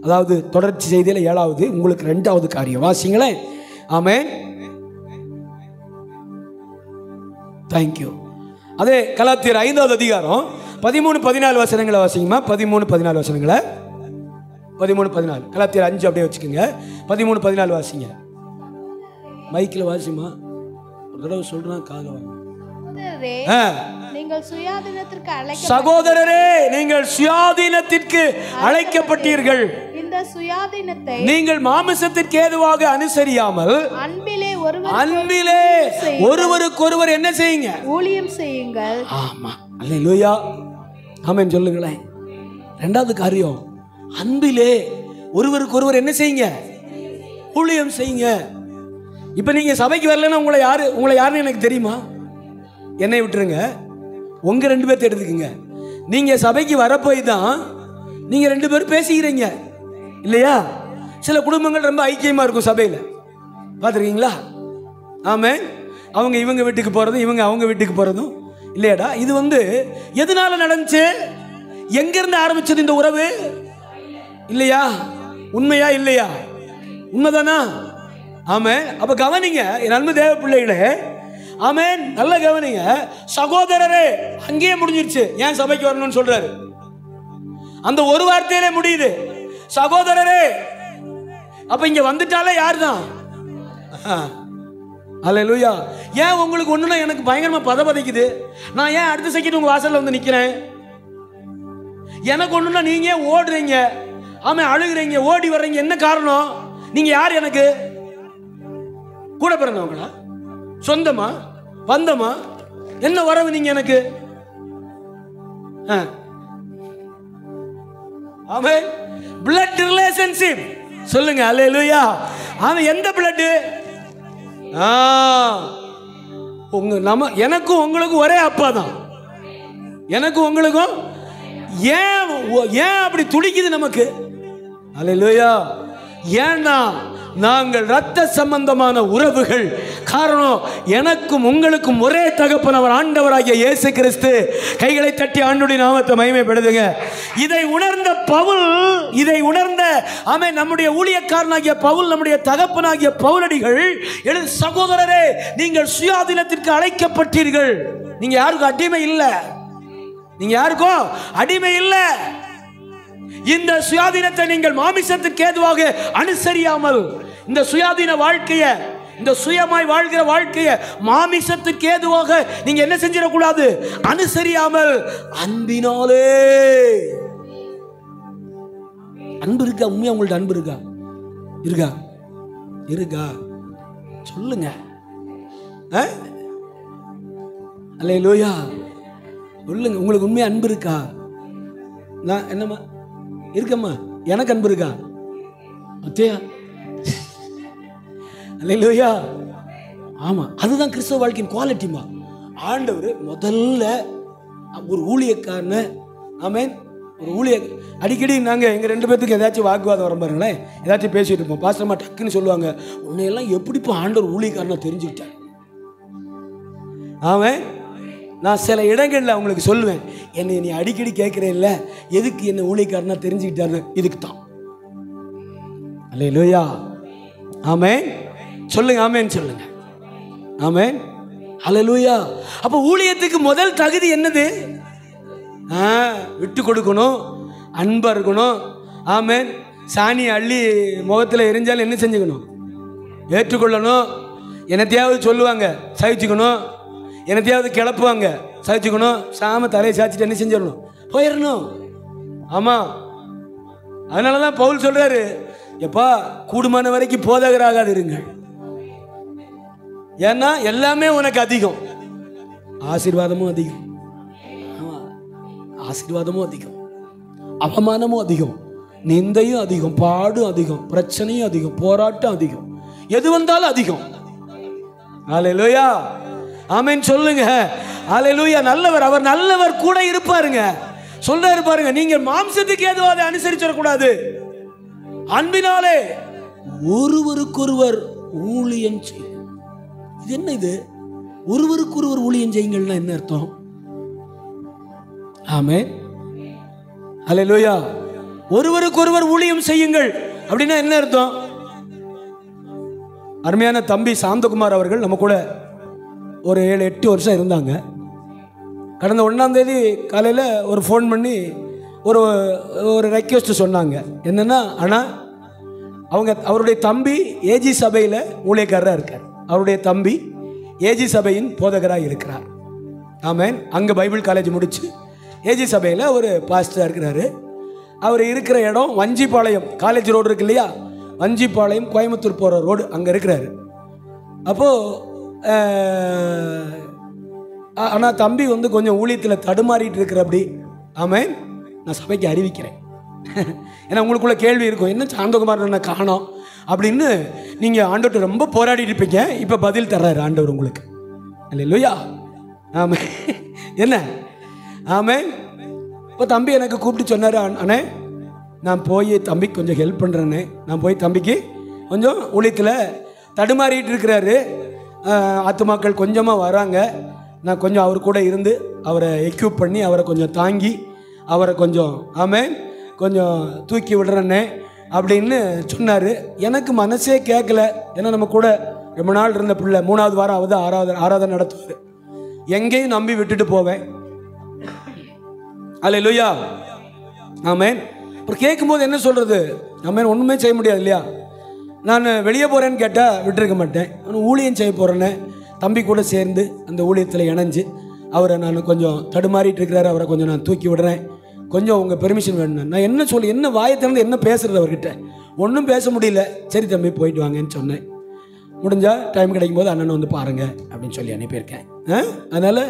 அதாவது தொடர்ச்சி செய்தியில 7வது, உங்களுக்கு 2வது காரியம் வாசிங்களேன். ஆமென். தேங்க்யூ. அதே கலாத்தியர் 5வது அதிகாரம் 13-14 வசனங்களை வாசிங்கம்மா. 13-14 வசனங்களை, 13-14. கலாத்தியர் 5 அப்படியே வச்சுக்கோங்க. 13-14 வாசிங்க. மைக்கில் வாசிமா. ஒரு தடவை சொல்றேன், காதுல வாங்க. நீங்கள் சுயாதீனத்திற்கு சகோதரரே, நீங்கள் சுயாதீனத்திற்கு அழைக்கப்பட்டீர்கள். இந்த சுயாதீனத்தை நீங்கள் மாமிசத்திற்கு ஏதுவாக அனுசரியாமல் அன்பிலே ஒருவருக்கொருவர் என்ன செய்யுங்க? ஊழியம் செய்யுங்கள். ஆமா, அல்லேலூயா, ஆமென் சொல்லுங்களேன். இரண்டாவது காரியம், அன்பிலே ஒருவருக்கொருவர் என்ன செய்யுங்க? ஊழியம் செய்யுங்க. இப்ப நீங்க சபைக்கு வரலன்னா உங்களை யாருன்னு எனக்கு தெரியுமா? என்னை விட்டுருங்க, உங்க 2 பேர்த்த எடுத்துக்கங்க. நீங்க சபைக்கு வரப்போய் தான் நீங்க 2 பேரும் பேசிக்கிறீங்க இல்லையா? சில குடும்பங்கள் ரொம்ப ஐக்கியமா இருக்கும் சபையில, பார்த்துருக்கீங்களா? ஆமென். அவங்க இவங்க வீட்டுக்கு போறதும் இவங்க அவங்க வீட்டுக்கு போறதும் இல்லையாடா? இது எதனால நடந்துச்சு? எங்க இருந்து ஆரம்பிச்சது இந்த உறவு? இல்லையா? உண்மையா இல்லையா? உண்மைதானா? ஆமென். அப்ப கவனிங்க என் அன்பு தேவ பிள்ளைகளே, ஆமென், நல்ல கவனிங்க. சகோதரரே அங்கேயே முடிஞ்சிருச்சு. ஏன் சபைக்கு வரணும்னு சொல்றாரு? அந்த ஒரு வார்த்தையிலே முடியுது, சகோதரரே. அப்ப இங்க வந்துட்டாலே யாருதான்? அல்லேலூயா. ஏன் உங்களுக்கு ஒண்ணுனா எனக்கு பயங்கரமா பதபதைக்குது? நான் ஏன் அடுத்த செகண்ட் உங்க வாசல்ல வந்து நிக்கிறேன்? எனக்கு ஒண்ணுனா நீங்க ஏன் ஓடுறீங்க? ஆமா, அழுகுறீங்க, ஓடி வர்றீங்க. என்ன காரணம்? நீங்க யார்? எனக்கு கூட பிறந்தவங்களா? சொந்தமா? பந்தமா? என்ன வரவு நீங்க எனக்கு? ஆமென். blood relationship சொல்லுங்க. அல்லேலூயா. ஆமென். எந்த blood? எனக்கும் உங்களுக்கும் ஒரே அப்பா தான். எனக்கும் உங்களுக்கும் ஏன் அப்படி துடிக்குது நமக்கு? அல்லேலூயா. ஏன்னா நாங்கள் இரத்த சம்பந்தமான உறவுகள். காரணம், எனக்கும் உங்களுக்கும் ஒரே தகப்பனவர் ஆண்டவராகிய இயேசு கிறிஸ்து. கைகளை தட்டி ஆண்டவருடைய நாமத்தை மகிமைப்படுத்துங்க. இதை உணர்ந்த பவுல், ஆமென், நம்முடைய ஊழியக்காரனாகிய பவுல், நம்முடைய தகப்பனாகிய பவுலடிகள் சகோதரரே, நீங்கள் சுயாதீனத்திற்கு அழைக்கப்பட்டீர்கள். நீங்க யாருக்கும் அடிமை இல்லை. நீங்க யாருக்கும் அடிமை இல்லை. இந்த சுயாதீனத்தை நீங்கள் மாமிசத்துக்கு ஏதுவாக அனுசரியாமல், இந்த சுயாதீன வாழ்க்கைய, இந்த சுயமாய் வாழ்கிற வாழ்க்கைய மாமிசத்துக்கு ஏதுவாக நீங்க என்ன செஞ்சிடக்கூடாது? அனுசரியாமல் அன்பினாலே. அன்பு இருக்கா? உண்மையா உங்கள்ட்ட அன்பு இருக்கா? இருக்கா சொல்லுங்க. அல்லேலூயா. சொல்லுங்க, உங்களுக்கு உண்மையா அன்பு இருக்கா? நான் என்னம்மா இருக்கம்மா, எனக்கு அன்பு இருக்கா? அத்தையா, அல்லேலூயா. ஆமா, அதுதான் கிறிஸ்தவ வாழ்க்கையின் குவாலிட்டிமா. ஆண்டவர் முதல்ல ஒரு ஊழியக்காரன, ஆமென், ஒரு அடிக்கடி நாங்கள் எங்கள் 2 பேர்த்துக்கு ஏதாச்சும் வாக்குவாதம் வர பாருங்களேன், ஏதாச்சும் பேசிட்டு இருப்போம். பாஸ்டர்மா டக்குன்னு சொல்லுவாங்க, உன்னையெல்லாம் எப்படிப்பா ஆண்டவர் ஊழியக்காரனா தெரிஞ்சுக்கிட்டேன்? ஆமென். நான் சில இடங்களில் அவங்களுக்கு சொல்லுவேன், என்னை நீ அடிக்கடி கேட்குறேன்ல, எதுக்கு என்ன ஊழியக்காரனா தெரிஞ்சுக்கிட்டாரு? இதுக்கு தான். அல்லேலூயா. ஆமென் சொல்லுங்க. ஆமென் சொல்லுங்க. ஆமென். அல்லேலூயா. அப்போ ஊழியத்துக்கு முதல் தகுதி என்னது? விட்டு கொடுக்கணும், அன்பா இருக்கணும். ஆமென். சாணி அள்ளி முகத்தில் எரிஞ்சாலும் என்ன செஞ்சுக்கணும்? ஏற்றுக்கொள்ளணும். என்னத்தையாவது சொல்லுவாங்க, சகிச்சுக்கணும். என்னத்தையாவது கிளப்புவாங்க, சகிச்சுக்கணும். சாம தலையை சாய்ச்சிட்டு என்ன செஞ்சிடணும்? போயிடணும். ஆமா, அதனாலதான் பவுல் சொல்றாரு, எப்பா கூடுமான வரைக்கும் போதகராகாது இருங்கள். ஏன்னா எல்லாமே உனக்கு அதிகம், ஆசீர்வாதமும் அதிகம், ஆசீர்வாதமும் அதிகம், அவமானமும் அதிகம், நிந்தையும் அதிகம், பாடும் அதிகம், பிரச்சனையும் அதிகம், போராட்டம் அதிகம், எது வந்தாலும் அதிகம். அல்லேலூயா. ஆமென் சொல்லுங்க. அல்லேலூயா. நல்லவர், அவர் நல்லவர், கூட இருப்பாருங்க. சொல்றாரு பாருங்க, நீங்க மாம்சத்துக்கு ஏதுவாக அனுசரிச்சிடக்கூடாது, அன்பினாலே ஒருவருக்கொருவர் ஊழியம் செய்யும். இது என்ன? இது ஒருவருக்கொருவர் ஊழியம் செய்யுங்கள்னா என்ன அர்த்தம்? ஆமென். அல்லேலூயா. ஒருவருக்கொருவர் ஊழியம் செய்யுங்கள் அப்படின்னா என்ன அர்த்தம்? அருமையான தம்பி சாந்தகுமார் அவர்கள் நம்ம கூட ஒரு 7-8 வருஷம் இருந்தாங்க. கடந்த 1ஆம் தேதி காலையில் ஒரு ஃபோன் பண்ணி ஒரு ரெக்வெஸ்ட் சொன்னாங்க. என்னென்னா, ஆனால் அவருடைய தம்பி ஏஜி சபையில் ஊழியக்காரராக இருக்கார். அவருடைய தம்பி ஏஜி சபையின் போதகராக இருக்கிறார். ஆமேன். அங்கே பைபிள் காலேஜ் முடிச்சு ஏஜி சபையில் ஒரு பாஸ்டராக இருக்கிறாரு. அவர் இருக்கிற இடம் வஞ்சிப்பாளையம், காலேஜ் ரோடு இருக்கு இல்லையா, வஞ்சிப்பாளையம் கோயம்புத்தூர் போகிற ரோடு, அங்கே இருக்கிறாரு. அப்போது ஆனால் தம்பி வந்து கொஞ்சம் ஊழியத்தில் தடுமாறிட்டு இருக்கிற அப்படி. ஆமேன். நான் சபைக்கு அறிவிக்கிறேன். ஏன்னா உங்களுக்குள்ள கேள்வி இருக்கும், என்ன சாந்தகுமார் என்ன காணோம் அப்படின்னு நீங்கள் ஆண்டவர்கிட்ட ரொம்ப போராடிட்டு இருப்பீங்க. இப்போ பதில் தர்றாரு ஆண்டவர் உங்களுக்கு. அல்லேலூயா. ஆமாம். என்ன ஆமேன். இப்போ தம்பி எனக்கு கூப்பிட்டு சொன்னார், அண்ணே நான் போய் தம்பிக்கு கொஞ்சம் ஹெல்ப் பண்ணுறேண்ணே. நான் போய் தம்பிக்கு கொஞ்சம் ஊழியத்தில் தடுமாறிட்டு இருக்கிறாரு, ஆத்துமாக்கள் கொஞ்சமாக வராங்க, நான் கொஞ்சம் அவர் கூட இருந்து அவரை எக்யூப் பண்ணி அவரை கொஞ்சம் தாங்கி அவரை கொஞ்சம் ஆமேன் கொஞ்சம் தூக்கி விடுறேன்னே அப்படின்னு சொன்னார். எனக்கு மனசே கேட்கல. ஏன்னா நம்ம கூட ரொம்ப நாள் இருந்த பிள்ளை, 3வது வாரம் ஆராதனை நடத்துவார். எங்கேயும் நம்பி விட்டுட்டு போவேன். அல்லேலூயா. ஆமேன். அப்புறம் கேட்கும்போது என்ன சொல்கிறது, ஆமேன், ஒன்றுமே செய்ய முடியாது இல்லையா. நான் வெளியே போகிறேன்னு கேட்டால் விட்டுருக்க மாட்டேன். நான் ஊழியம் செய்ய போகிறேன்னு தம்பி கூட சேர்ந்து அந்த ஊழியத்தில் இணைஞ்சு அவரை நான் கொஞ்சம் தடுமாறிட்டு இருக்கிறாரு, அவரை கொஞ்சம் நான் தூக்கி விடுறேன், கொஞ்சம் உங்கள் பெர்மிஷன் வேணும். நான் என்ன சொல்லி என்ன வாயை திறந்து என்ன பேசுகிறது அவர்கிட்ட, ஒன்றும் பேச முடியல. சரி தம்பி போயிட்டு வாங்கன்னு சொன்னேன். முடிஞ்சால் டைம் கிடைக்கும் போது அண்ணனை வந்து பாருங்கள் அப்படின்னு சொல்லி அனுப்பியிருக்கேன். அதனால்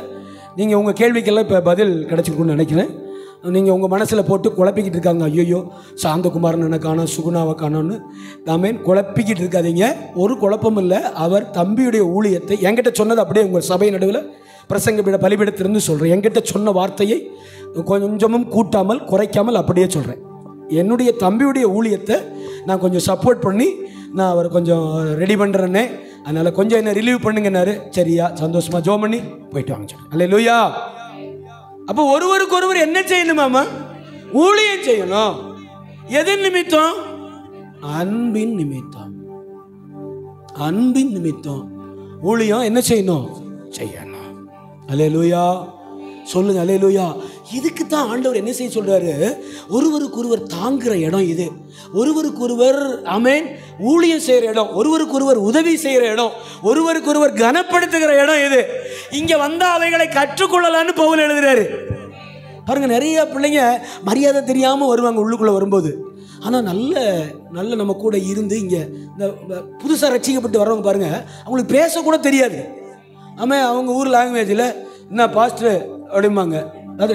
நீங்கள் உங்கள் கேள்விக்கெல்லாம் இப்போ பதில் கிடச்சிருக்குன்னு நினைக்கிறேன். நீங்கள் உங்கள் மனசில் போட்டு குழப்பிக்கிட்டு இருக்காங்க, ஐயோ சாந்தகுமாரன் என்ன காணோம், சுகுணாவை காணோன்னு. ஆமேன். குழப்பிக்கிட்டு இருக்காதீங்க, ஒரு குழப்பம் இல்லை. அவர் தம்பியுடைய ஊழியத்தை என்கிட்ட சொன்னது அப்படியே உங்கள் சபை நடுவில் பிரசங்க பலிபீடத்திலிருந்து சொல்கிறேன். என்கிட்ட சொன்ன வார்த்தையை கொஞ்சமும் கூட்டாமல் குறைக்காமல் அப்படியே சொல்கிறேன். என்னுடைய தம்பியுடைய ஊழியத்தை நான் கொஞ்சம் சப்போர்ட் பண்ணி நான் அவரை கொஞ்சம் ரெடி பண்ணுறேன்னே, அதனால் கொஞ்சம் என்ன ரிலீவ் பண்ணுங்கன்னாரு. சரியா, சந்தோஷமாக ஜோ பண்ணி போயிட்டு வாங்க சொல்லி. அல்லேலூயா. அப்போ ஒருவருக்கு ஒருவர் என்ன செய்யணுமாமா? ஊழியம் செய்யணும். எதன் நிமித்தம்? அன்பின் நிமித்தம். அன்பின் நிமித்தம் ஊழியம் என்ன செய்யணும்? செய்யணும். அல்லேலூயா. சொல்லுங்க அல்லேலூயா. இதுக்கு தான் ஆண்டவர் என்ன செய்ய சொல்றாரு, ஒருவருக்கு ஒருவர் தாங்குற இடம் இது, ஒருவருக்கு ஒருவர் ஆமேன் ஊழியம் செய்கிற இடம், ஒருவருக்கு ஒருவர் உதவி செய்கிற இடம், ஒருவருக்கு ஒருவர் கனப்படுத்துகிற இடம் இது. இங்கே வந்தால் அவைகளை கற்றுக்கொள்ளலான்னு பவுல் எழுதுறாரு. பாருங்க, நிறைய பிள்ளைங்க மரியாதை தெரியாமல் வருவாங்க உள்ளுக்குள்ளே வரும்போது. ஆனால் நல்ல நல்ல நம்ம கூட இருந்து இங்கே இந்த புதுசாக ரட்சிக்கப்பட்டு வர்றவங்க பாருங்க, அவங்களுக்கு பேசக்கூட தெரியாது. ஆமாம், அவங்க ஊர் லாங்குவேஜில் என்ன பாஸ்டர் அப்படிம்பாங்க, அது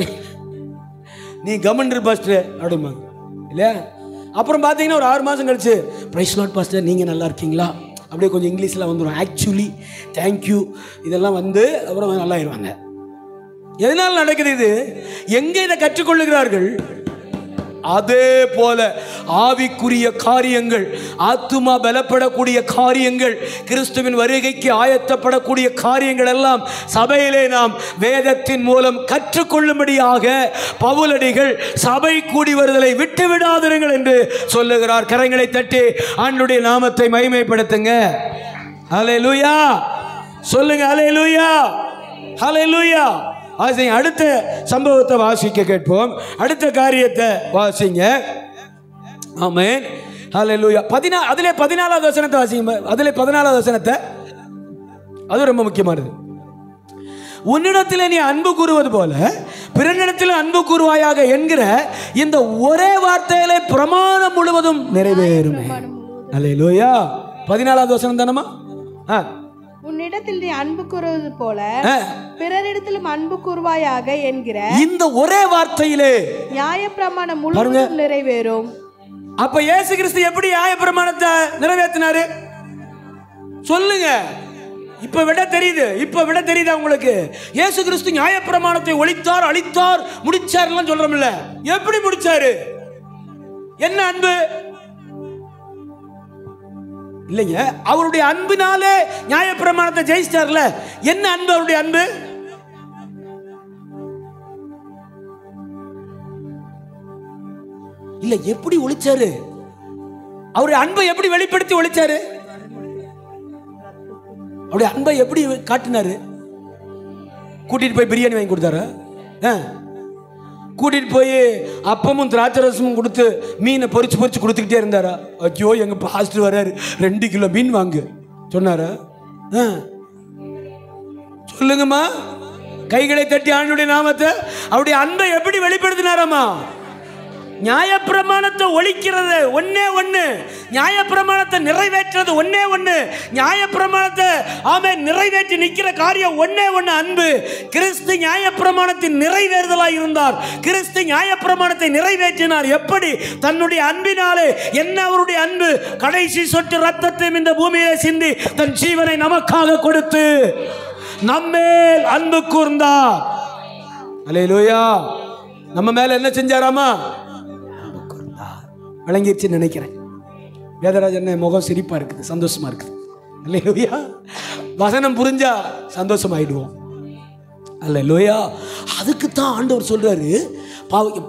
நீ கவர்னர் பாஸ்டர் அப்படிம்பாங்க இல்லையா. அப்புறம் பார்த்தீங்கன்னா ஒரு 6 மாதம் கழிச்சு பிரைஸ் லார்ட் பாஸ்டர் நீங்கள் நல்லா இருக்கீங்களா அப்படியே கொஞ்சம் இங்கிலீஷில் வந்துடும், ஆக்சுவலி தேங்க்யூ இதெல்லாம் வந்து அப்புறம் நல்லாயிருவாங்க. எதனால் நடக்குது இது? எங்கே இதை கற்றுக்கொள்ளுகிறார்கள்? அதே போல ஆவிக்குரிய காரியங்கள், ஆத்துமா பலப்படக்கூடிய காரியங்கள், கிறிஸ்துவின் வருகைக்கு ஆயத்தப்படக்கூடிய காரியங்கள் எல்லாம் சபையிலே நாம் வேதத்தின் மூலம் கற்றுக்கொள்ளும்படியாக பவுலடிகள் சபை கூடி வருதலை விட்டு விடாதிருங்கள் என்று சொல்லுகிறார். கரங்களை தட்டி ஆண்டவருடைய நாமத்தை மகிமைப்படுத்துங்க. ஹல்லேலூயா. சொல்லுங்க ஹல்லேலூயா. ஹல்லேலூயா. அடுத்த சம்பவத்தை வாசிக்க கேட்போம். அடுத்த காரியத்தை வாசிங்க. ஆமென். ஹல்லேலூயா. அதிலே 14வது வசனத்தை வாசிங்க. அதிலே 14வது வசனத்தை, அது ரொம்ப முக்கியமானது. உன்னிடத்தில் நீ அன்பு கூறுவது போல பிறனிடத்தில் அன்பு கூறுவாயாக என்கிற இந்த ஒரே வார்த்தையிலே பிரமாணம் முழுவதும் நிறைவேறும். ஹல்லேலூயா. 14வது வசனம் தானமா? உன்னிடத்தில் நீ அன்பு கூறுவது போல பிறரிடத்திலும் அன்பு கூறுவாயாக என்கிற இந்த ஒரே வார்த்தையிலே நியாயப்பிரமாணம் முழுவதும் நிறைவேறும். அப்ப இயேசு கிறிஸ்து எப்படி நியாயப்பிரமாணத்தை நிறைவேற்றினாரு சொல்லுங்க. இப்ப விட தெரியுது உங்களுக்கு. இயேசு கிறிஸ்து நியாயப்பிரமாணத்தை ஒழித்தார், அழித்தார், முடிச்சார் சொல்றோம்ல. எப்படி முடிச்சாரு? என்ன அன்பு? இல்லைங்க, அவருடைய அன்பினாலே நியாயப்பிரமாணத்தை ஜெயிச்சிட்டார்ல. என்ன அன்பு? அவருடைய அன்பு இல்ல. எப்படி ஒழிச்சாரு? அவருடைய அன்பை எப்படி வெளிப்படுத்தி ஒழிச்சாரு? அவருடைய அன்பை எப்படி காட்டினாரு? கூட்டிட்டு போய் பிரியாணி வாங்கி கொடுத்தாரு, கூட்டிட்டு போய் அப்பமும் திராட்சரசமும் கொடுத்து மீனை பொறிச்சு கொடுத்துக்கிட்டே இருந்தாரா? ஐயோ எங்க பாஸ்டர் வர்றாரு 2 கிலோ மீன் வாங்கு சொன்னாரா? சொல்லுங்கம்மா. கைகளை தட்டி ஆண்டவருடைய நாமத்தை, அவருடைய அன்பை எப்படி வெளிப்படுத்தினாராமா? நியாயப்பிரமாணத்தை ஒழிக்கிறது ஒன்னே ஒன்று, நியாயப்பிரமாணத்தை நிறைவேற்றுறது ஒன்னே ஒன்று, நியாயப்பிரமாணத்தை நிறைவேற்றி நிற்கிற காரியம் ஒன்னே ஒன்று, அன்பு. கிறிஸ்து நியாயப்பிரமாணத்தின் நிறைவேறுதலாய் இருந்தார். கிறிஸ்து நியாயப்பிரமாணத்தை நிறைவேற்றினார். எப்படி? தன்னுடைய அன்பினாலே. என்ன அவருடைய அன்பு? கடைசி சொட்டு ரத்தத்தையும் இந்த பூமியை சிந்தி தன் ஜீவனை நமக்காக கொடுத்து நம்மேல் அன்பு கூர்ந்தார். அல்லேலூயா. நம்ம மேல என்ன செஞ்சாராமா? விளங்கிடுச்சு நினைக்கிறேன். வேதராஜன் முகம் சிரிப்பா இருக்குது, சந்தோஷமா இருக்குது. அல்லேலூயா. வசனம் புரிஞ்சா சந்தோஷமாயிடுவோம். அல்லேலூயா. அதுக்கு தான் ஆண்டவர் சொல்றாரு,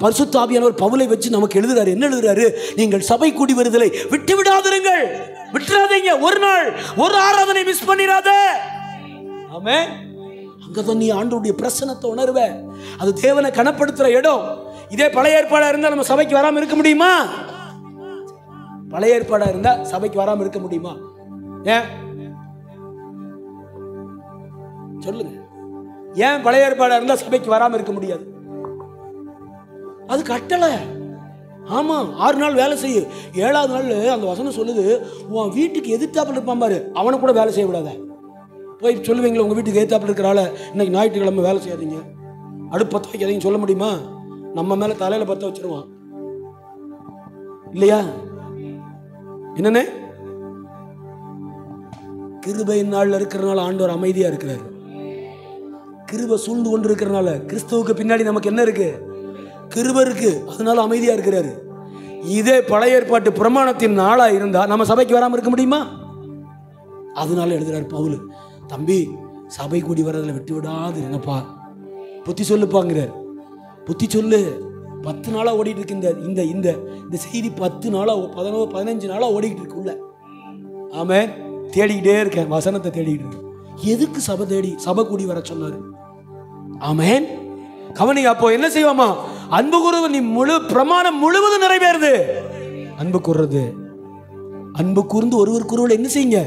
பரிசுத்த ஆவியானவர் பவுலை வச்சு நமக்கு எழுதுறாரு. என்ன எழுதுறாரு? நீங்கள் சபை கூடி வருதலை விட்டு விடாதிருங்கள், விட்டுறாதீங்க. ஒரு நாள் ஒரு ஆராதனை மிஸ் பண்ணிடாத. ஆமென். அங்கதான் நீ ஆண்டவருடைய பிரசன்னத்தை உணர்வ. அது தேவனை கனப்படுத்துற இடம். இதே பழைய ஏற்பாடா இருந்தா நம்ம சபைக்கு வராம இருக்க முடியுமா? பழைய ஏற்பாடா இருந்தா சபைக்கு வராம இருக்க முடியுமா? ஏன் சொல்லுங்க. ஏன் பழைய ஏற்பாடா இருந்தா சபைக்கு வராம இருக்க முடியாது? அது கட்டளை. ஆமா, 6 நாள் வேலை செய்ய. 7வது நாள் அந்த வசனம் சொல்லுது, உன் வீட்டுக்கு எதிர்த்தாப்புல இருப்பான் பாரு, அவனை கூட வேலை செய்ய விடாத. போய் சொல்லுவீங்களா உங்க வீட்டுக்கு எதிர்த்தாப்புல இருக்கிறால, இன்னைக்கு ஞாயிற்றுக்கிழமை வேலை செய்யாதீங்க, அடுப்பு பற்ற வைக்காதீங்க சொல்ல முடியுமா? நம்ம மேல தலையில பத்த வச்சிருவான் இல்லையா? என்னன்னு? கிருபையின் நாள்ல இருக்கிறனால ஆண்டவர் அமைதியா இருக்கிறார். கிருபை சூழ்ந்து கொண்டு இருக்கிறனால, கிறிஸ்துவுக்கு பின்னாடி நமக்கு என்ன இருக்கு? கிருபை இருக்கு, அதனால அமைதியா இருக்கிறாரு. இதே பழைய ஏற்பாட்டு பிரமாணத்தின் நாளா இருந்தா நம்ம சபைக்கு வராம இருக்க முடியுமா? அதனால எழுதுறாரு பவுல், தம்பி சபை கூடி வர்றதுல விட்டு விடாது என்னப்பா, புத்தி சொல்லுப்பாங்கிறார். புத்தி சொல்லு. 10 நாளா ஓடிட்டு இருக்கு இந்த இந்த இந்த செய்தி. 10 நாளா 15 நாளா ஓடிக்கிட்டு இருக்குள்ள. ஆமென். தேடிக்கிட்டே இருக்கேன், வசனத்தை தேடிக்கிட்டு இருக்கேன். எதுக்கு சபை தேடி சபை கூடி வர சொன்னாரு? ஆமென். கவனி. அப்போ என்ன செய்வோமா? அன்பு கூறுவது. நீ முழு பிரமாணம் முழுவதும் நிறைவேறுது. அன்பு கூறுறது. அன்பு கூர்ந்து ஒருவருக்குருவ என்ன செய்யுங்க?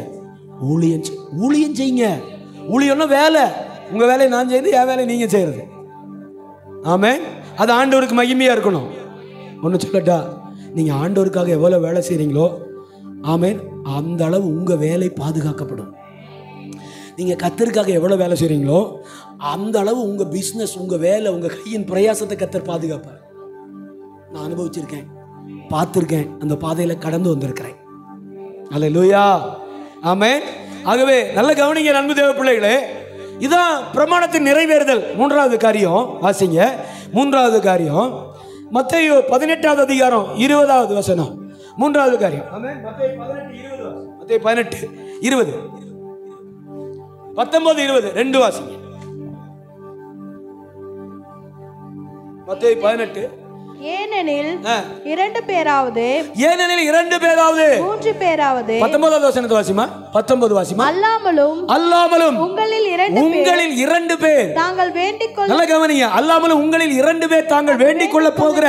ஊழியம் செய்யுங்க. ஊழியம்னா வேலை. உங்க வேலையை நான் செய்து, என் வேலையை நீங்க செய்யறது. ஆமென். அது ஆண்டவருக்கு மகிமையா இருக்கணும். ஒன்று சொல்லட்டா, நீங்க ஆண்டவருக்காக எவ்வளவு வேலை செய்றீங்களோ, ஆமென், அந்த அளவு உங்க வேலை பாதுகாக்கப்படும். நீங்க கர்த்தருக்காக எவ்வளவு வேலை செய்றீங்களோ அந்த அளவு உங்க பிசினஸ், உங்க வேலை, உங்க கையின் பிரயாசத்தை கர்த்தர் பாதுகாப்பார். நான் அனுபவிச்சிருக்கேன், பார்த்திருக்கேன், அந்த பாதையில கடந்து வந்திருக்கிறேன். அல்லேலூயா. ஆமென். ஆகவே நல்ல கவனிங்க அன்பு தேவ பிள்ளைகளே. இதான் பிரமாணத்தின் நிறைவேறுதல். 3வது காரியம் வாசிங்க. 3வது காரியம் மத்தேயு 18வது அதிகாரம் 20வது வசனம். 3வது காரியம். ஆமென். மத்தேயு 18:20. மத்தேயு 18:20. 19:20 ரெண்டு வாசிங்க. மத்தேயு 18. ஏனெனில் 2 பேராவது 3 பேராவது 19வது வசனத்தை வாசிமா. 19 வாசிமா. அல்லாமலும் உங்களில் 2 பேர் தாங்கள் வேண்டிக் கொள்ள. நல்ல கவனிங்க. அல்லாமலும் உங்களில் 2 பேர் தாங்கள் வேண்டிக் கொள்ள போகிற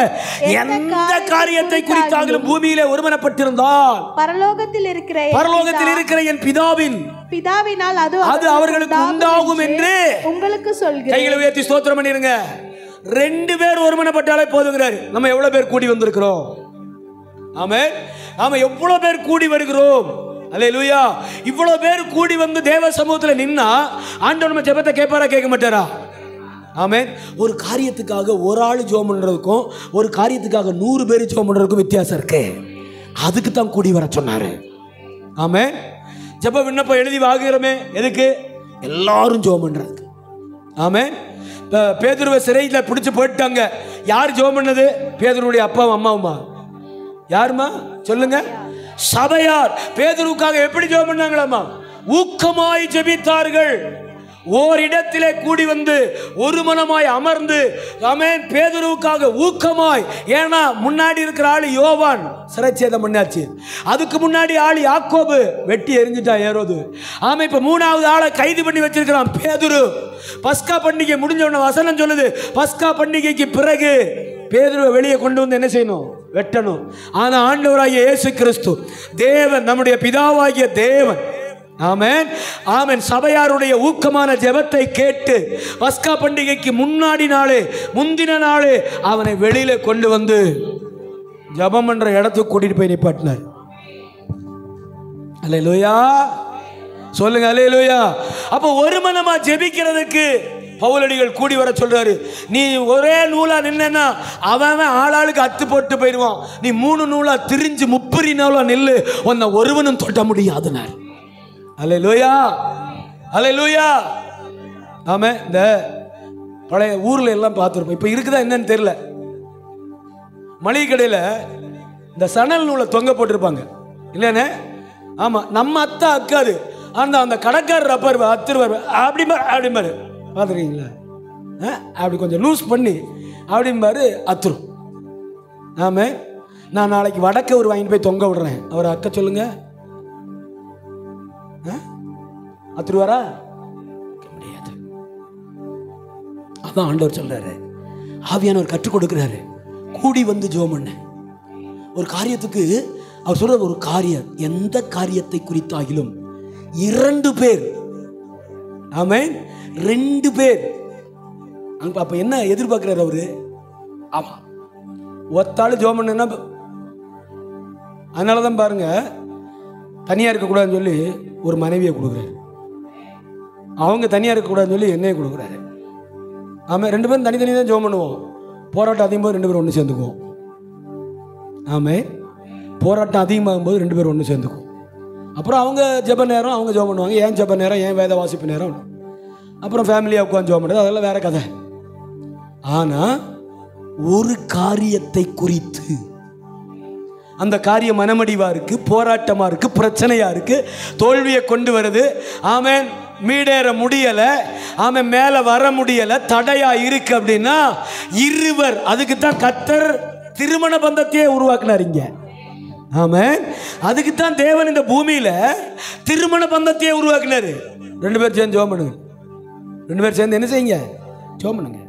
எந்த காரியத்தை குறித்தாலும் பூமியிலே ஒருமனப்பட்டிருந்தால் பரலோகத்தில் இருக்கிற என் பிதாவினால் அது அவர்களுக்கு உண்டாகும் என்று உங்களுக்கு சொல்கிறேன். கைகளை உயர்த்தி ஸ்தோத்திரம் பண்ணிருங்க. 2 பேர் ஒருமனப்பட்டாலே போதுங்கிறாரு. நம்ம எவ்வளவு பேர் கூடி வந்திருக்கிறோம்? ஆமென். நாம எவ்வளவு பேர் கூடி வருகிறோம்? அல்லேலூயா. இவ்வளவு பேர் கூடி வந்து தேவ சமூகத்தில் நின்னா ஆண்டவர் நம்ம ஜெபத்தை கேட்பாரா, கேட்க மாட்டாரா? ஆமென். ஒரு காரியத்துக்காக ஒரு ஆள் ஜெபம் பண்றதுக்கும் ஒரு காரியத்துக்காக 100 பேர் ஜெபம் பண்றதுக்கும் வித்தியாசம் இருக்கு. அதுக்கு தான் கூடி வர சொன்னாரு. ஆமென். ஜெப விண்ணப்பம் எழுதி வாங்குகிறோமே, எதுக்கு? எல்லாரும் ஜெபம் பண்றதுக்கு. ஆமென். பேதுருவை சிறையில் பிடிச்சு போயிட்டாங்க. யார் ஜெபம் பண்ணது? பேதுருடைய அப்பாவும் அம்மாவுமா? யாருமா சொல்லுங்க? சபையார். பேதுருவுக்காக எப்படி ஜெபம் பண்ணாங்களாமா? ஊக்கமாய் ஜெபித்தார்கள். ஓரிடத்திலே கூடி வந்து ஒரு மனமாய் அமர்ந்து, ஆமென், பேதுருவுக்காக ஊக்கமாய். ஏன்னா முன்னாடி இருக்கிற ஆளு யோவான் சிறைச்சேதம் பண்ணாச்சு. அதுக்கு முன்னாடி ஆளு யாக்கோபு வெட்டி எரிஞ்சிட்டான் ஏரோது. ஆமா, இப்ப 3வது ஆளை கைது பண்ணி வச்சிருக்கிறான் பேதுரு. பஸ்கா பண்டிகை முடிஞ்ச உடனே வசனம் சொல்லுது, பஸ்கா பண்டிகைக்கு பிறகு பேதுருவை வெளியே கொண்டு வந்து என்ன செய்யணும்? வெட்டணும். ஆனா ஆண்டவராகிய இயேசு கிறிஸ்து தேவன், நம்முடைய பிதாவாகிய தேவன், ஆமென் ஆமென். சபையாருடைய ஊக்கமான ஜெபத்தை கேட்டு பஸ்கா பண்டிகைக்கு முந்தின நாளே அவனை வெளியில கொண்டு வந்து ஜெபம் பண்ற இடத்துக்கு கூட்டிட்டு போய் நிப்பாட்டினார். அல்லேலூயா சொல்லுங்க, அல்லேலூயா. அப்ப ஒரு மனமா ஜெபிக்கிறதுக்கு பவுலடிகள் கூடி வர சொல்றாரு. நீ ஒரே நூலா நின்னா அவன் ஆளாளுக்கு அத்து போட்டு போயிடுவான். நீ 3 நூலா திரிஞ்சு 30 நூலா நில்லு, உன்னை ஒருவனும் தொட்ட முடியாதுனார். அல்லேலூயா அல்லேலூயா. ஆமா, இந்த பழைய ஊர்ல எல்லாம் பார்த்துருப்போம். இப்ப இருக்குதா என்னன்னு தெரியல. மளிகை கடையில இந்த சணல் நூலை தொங்க போட்டிருப்பாங்க இல்லைன்னு. ஆமா, நம்ம அத்தா அக்காது. அந்த கடைக்காரர் அப்பா அத்துருவார். அப்படி பார்த்துருக்கீங்களா? அப்படி கொஞ்சம் லூஸ் பண்ணி அப்படிம்பாரு அத்துரும். ஆமா, நான் நாளைக்கு வடக்க ஒரு வாங்கிட்டு போய் தொங்க விடுறேன். அவர் அக்கா சொல்லுங்க, அத்துருவாரா? முடியாது. அதான் ஆண்டவர் சொல்றாரு, ஆவியானவர் கற்றுக் கொடுக்கிறாரு. கூடி வந்து ஜெபம் பண்ண ஒரு காரியத்துக்கு அவர் சொல்ற ஒரு காரியம், எந்த காரியத்தை குறித்தாகிலும் 2 பேர், ஆமென், 2 பேர். அப்ப என்ன எதிர்பார்க்கிறார் அவரு? ஆமா, ஒத்தாள் ஜெபம் பண்ணா. அதனாலதான் பாருங்க, தனியா இருக்கக்கூடாதுன்னு சொல்லி ஒரு மனைவியை கொடுக்குறாரு. அவங்க தனியா இருக்கக்கூடாதுன்னு சொல்லி என்னைய கொடுக்குறாரு. ஆமா, 2 பேரும் தனித்தனி தான் ஜெபம் பண்ணுவோம். போராட்டம் அதிகமாக 2 பேரும் ஒன்று சேர்ந்துக்குவோம். ஆமே, போராட்டம் அதிகமாகும் போது 2 பேரும் ஒன்று சேர்ந்துக்குவோம். அப்புறம் அவங்க ஜெப நேரம் அவங்க ஜெபம் பண்ணுவாங்க. ஏன் ஜெப நேரம், ஏன் வேத வாசிப்பு நேரம், அப்புறம் ஃபேமிலியாக உட்காந்து ஜெபம் பண்ணுறது, அதெல்லாம் வேற கதை. ஆனால் ஒரு காரியத்தை குறித்து, அந்த காரியம் மனமடிவா இருக்கு, போராட்டமா இருக்கு, பிரச்சனையா இருக்கு, தோல்வியை கொண்டு வருது. ஆமென், மீடேற முடியல, ஆமென், மேல வர முடியல, தடையா இருக்கு அப்படின்னா இருவர், அதுக்கு தான் கர்த்தர் திருமண பந்தத்தையே உருவாக்குனார் இங்க. ஆமென், அதுக்கு தான் தேவன் இந்த பூமியில திருமண பந்தத்தையே உருவாக்குனாரு. 2 பேர் சேர்ந்து ஜெபம் பண்ணுங்க. 2 பேர் சேர்ந்து என்ன செய்யுங்க? ஜெபம் பண்ணுங்க,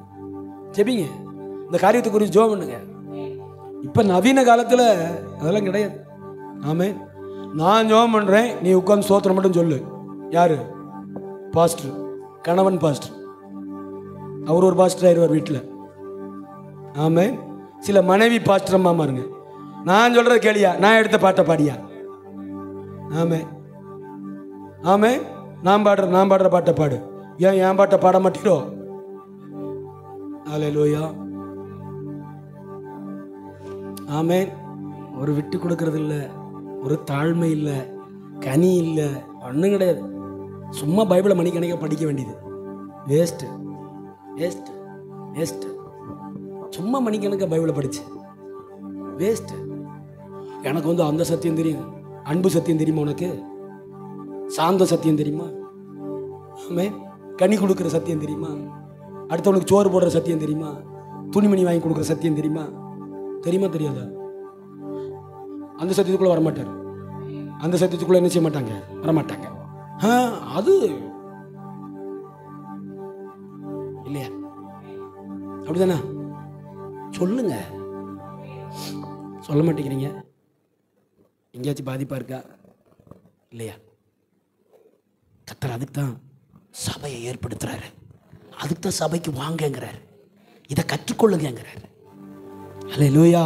ஜெபிங்க, இந்த காரியத்தை குறித்து ஜெபம் பண்ணுங்க. இப்ப நவீன காலத்துல அதெல்லாம் கிடையாது. ஆமென், நான் ஜெபம் பண்றேன், நீ உட்கார்ந்து ஸ்தோத்திரம் மட்டும் சொல்லு. யாரு? பாஸ்டர், கணவன் பாஸ்டர். அவர் ஒரு பாஸ்டர் ஆயிடுவார் வீட்டில். ஆமென். சில மனைவி பாஸ்டர் அம்மா இருங்க, நான் சொல்றது கேளியா, நான் எடுத்த பாட்டை பாடியா. ஆமென் ஆமென். நான் பாடுற பாட்டை பாடு. ஏன் என் பாட்டை பாட மாட்டீரோ? அல்லேலூயா. ஆமென். ஒரு விட்டு கொடுக்கறது இல்லை, ஒரு தாழ்மை இல்லை, கனி இல்லை, ஒன்றும் கிடையாது. சும்மா பைபிளை மணிக்கணக்க படிக்க வேண்டியது வேஸ்ட்டு வேஸ்ட்டு வேஸ்ட்டு. சும்மா மணிக்கணக்க பைபிளை படிச்சு வேஸ்ட்டு. எனக்கு வந்து அந்த சத்தியம் தெரியும், அன்பு சத்தியம் தெரியுமா உனக்கு? சாந்த சத்தியம் தெரியுமா? ஆமென். கனி கொடுக்குற சத்தியம் தெரியுமா? அடுத்தவனுக்கு சோறு போடுற சத்தியம் தெரியுமா? துணிமணி வாங்கி கொடுக்குற சத்தியம் தெரியுமா? தெரியுமா தெரியாதா? அந்த சத்தியத்துக்குள்ள வரமாட்டார். அந்த சத்தியத்துக்குள்ள என்ன செய்ய மாட்டாங்க? வரமாட்டாங்க. அது இல்லையா? அப்படிதானே? சொல்லுங்க, சொல்ல மாட்டேங்கிறீங்க. எங்கேயாச்சும் பாதிப்பா இருக்கா? இல்லையா? கர்த்தர் அதுக்கு தான் சபையை ஏற்படுத்துறாரு. அதுக்கு தான் சபைக்கு வாங்கங்கிறாரு, இதை கற்றுக்கொள்ளுங்கிறாரு. அல்லேலூயா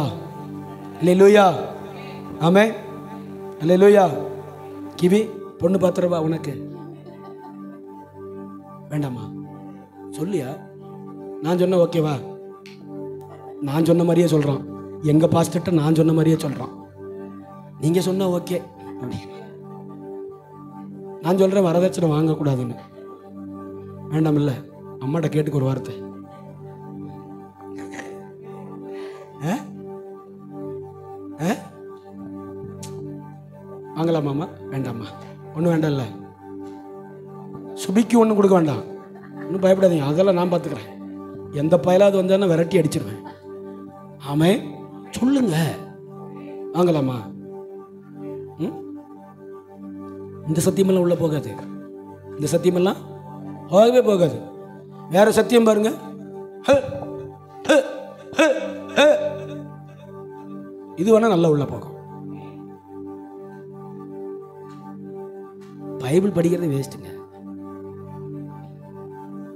அல்லேலூயா. ஆமென் அல்லேலூயா. கிவி, பொண்ணு பாத்திரவா உனக்கு வேண்டாமா? சொல்லியா? நான் சொன்ன ஓகேவா? நான் சொன்ன மாதிரியே சொல்றான். எங்க பாஸ்டர்ட்ட நான் சொன்ன மாதிரியே சொல்றான். நீங்க சொன்ன ஓகே. நான் சொல்றேன் வரதட்சணை வாங்கக்கூடாதுன்னு. வேண்டாம் இல்ல, அம்மாட்ட கேட்டுக்கு ஒரு வார்த்தை. வாங்கலாமாம்மா? வேண்டாம்மா. ஒன்றும் வேண்டாம்ல. சுபிக்கு ஒன்றும் கொடுக்க வேண்டாம், ஒன்றும் பயப்படாதீங்க, அதெல்லாம் நான் பார்த்துக்கிறேன். எந்த பயலாவது வந்தாலும் விரட்டி அடிச்சிருவேன். ஆமே, சொல்லுங்க, வாங்கலாமா? இந்த சத்தியமெல்லாம் உள்ள போகாது. இந்த சத்தியமெல்லாம் போகவே போகாது. வேற சத்தியம் பாருங்க. இது வேணா நல்லா உள்ள போகும். பைபிள் படிக்கிறது வேஸ்ட்டுங்க.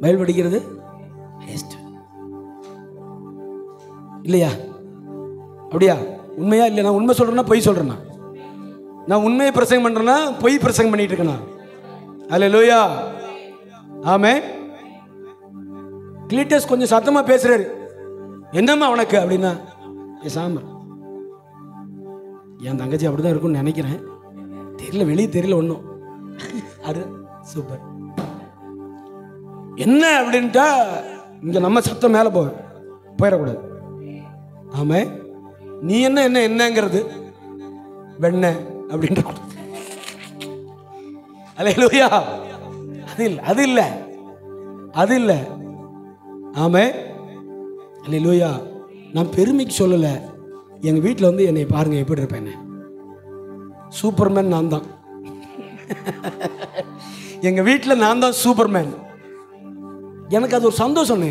பைபிள் படிக்கிறது வேஸ்ட் இல்லையா? அப்படியா? உண்மையா? இல்லை, நான் உண்மை சொல்றேன்னா பொய் சொல்றேன்னா? நான் உண்மையை பிரசங்கம் பண்றேன்னா பொய் பிரசங்கம் பண்ணிட்டு இருக்கேனா? அல்லேலூயா, ஆமென். கிளீட்டஸ் கொஞ்சம் சத்தமா பேசுறாரு. என்னம்மா உனக்கு அப்படின்னா பேசாம. என் தங்கச்சி அப்படிதான் இருக்கும்னு நினைக்கிறேன், தெரியல, வெளியே தெரியல ஒன்றும். அது சூப்பர். என்ன அப்படின்ட்டா இங்க நம்ம சத்தம் மேலே போயிடக்கூடாது. ஆமே, நீ என்ன என்ன என்னங்கிறது வெண்ண அப்படின்ற. அல்லேலூயா. அது இல்லை, அது இல்லை, அது இல்லை. ஆமே, அல்லேலூயா. நான் பெருமைக்கு சொல்லலை. எங்கள் வீட்டில் வந்து என்னை பாருங்க எப்படி இருப்பேன். சூப்பர்மேன் நான் தான். எங்கள் வீட்டில் நான் தான் சூப்பர்மேன். எனக்கு அது ஒரு சந்தோஷம்.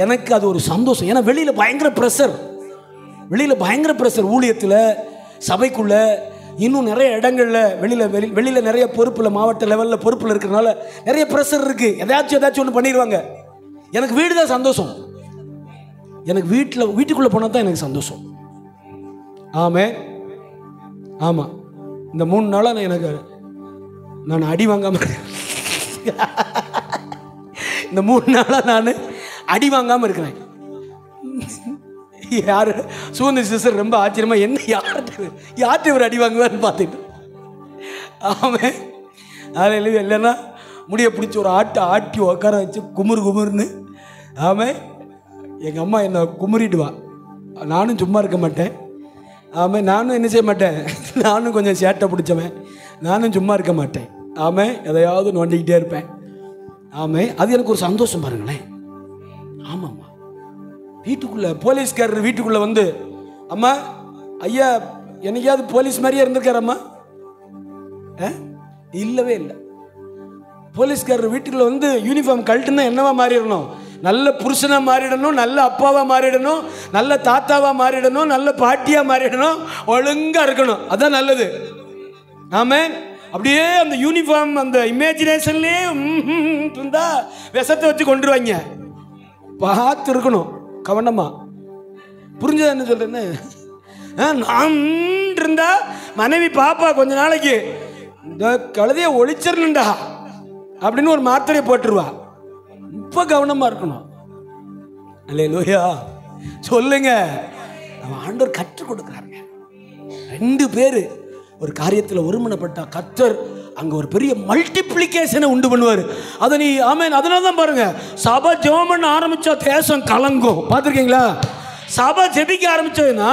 எனக்கு அது ஒரு சந்தோஷம். ஏன்னா வெளியில் பயங்கர ப்ரெஷர், வெளியில் பயங்கர ப்ரெஷர். ஊழியத்தில், சபைக்குள்ள, இன்னும் நிறைய இடங்கள்ல வெளியில் நிறைய பொறுப்பில், மாவட்ட லெவலில் பொறுப்பில் இருக்கிறனால நிறைய ப்ரெஷர் இருக்குது. ஏதாச்சும் ஒன்று பண்ணிடுவாங்க. எனக்கு வீடு தான் சந்தோஷம். எனக்கு வீட்டுக்குள்ளே போனால் தான் எனக்கு சந்தோஷம். ஆமே, ஆமாம். இந்த 3 நாளாக நான் அடி வாங்காமல் இந்த 3 நாளாக நான் அடி வாங்காமல் இருக்கிறேன். யார் சுகந்தி சிஸ்டர் ரொம்ப ஆச்சரியமா, என்ன யார்கிட்ட இவர் அடி வாங்குவார்னு பார்த்துட்டு. ஆமே, அதில் இல்லைன்னா முடிய பிடிச்சி ஒரு ஆட்டி உட்கார வச்சு குமுறுன்னு. ஆமே, எங்கள் அம்மா என்னை குமுறிடுவா. நானும் சும்மா இருக்க மாட்டேன். ஆமே, நானும் என்ன செய்ய மாட்டேன், நானும் கொஞ்சம் சேட்டை பிடிச்சவன். நானும் சும்மா இருக்க மாட்டேன். ஆமே, எதையாவது நோண்டிக்கிட்டே இருப்பேன். ஆமே, அது எனக்கு ஒரு சந்தோஷம் பாருங்களேன். ஆமாம்மா, வீட்டுக்குள்ளே போலீஸ்காரர் வீட்டுக்குள்ளே வந்து, அம்மா ஐயா என்னைக்காவது போலீஸ் மாதிரியே இருந்திருக்காரம்மா? இல்லவே இல்லை. போலீஸ்காரர் வீட்டுக்குள்ளே வந்து யூனிஃபார்ம் கழட்டுன்னா என்னவா மாறிடணும்? நல்ல புருஷனா மாறிடணும், நல்ல அப்பாவா மாறிடணும், நல்ல தாத்தாவா மாறிடணும், நல்ல பாட்டியா மாறிடணும், ஒழுங்கா இருக்கணும். அதான் நல்லது. ஆமே, அப்படியே அந்த யூனிஃபார்ம் அந்த இமேஜினேஷன்லேயே இருந்தா விஷத்தை வச்சு கொண்டுருவாங்க. பார்த்து இருக்கணும், கவனமா. புரிஞ்சதா என்ன சொல்றேன்னு? நான் இருந்தா மனைவி பாப்பா கொஞ்ச நாளைக்கு இந்த கழுதைய ஒழிச்சிடணுண்டா அப்படின்னு ஒரு மாத்திரையை போட்டுருவா. இப்ப கவனமா இருக்கணும். அல்லேலூயா, சொல்லுங்க. நம்ம ஆண்டவர் கற்றுக் கொடுக்கிறாருங்க. 2 பேர் ஒரு காரியத்தில் ஒருமனப்பட்டா கர்த்தர் அங்க ஒரு பெரிய மல்டிப்ளிகேஷனை உண்டு பண்ணுவார். அதை நீ ஆமென். அதனால தான் பாருங்க, சபை ஜெபம் பண்ண ஆரம்பிச்சா தேசம் கலங்கும். பார்த்துருக்கீங்களா? சபை ஜெபிக்க ஆரம்பிச்சதுன்னா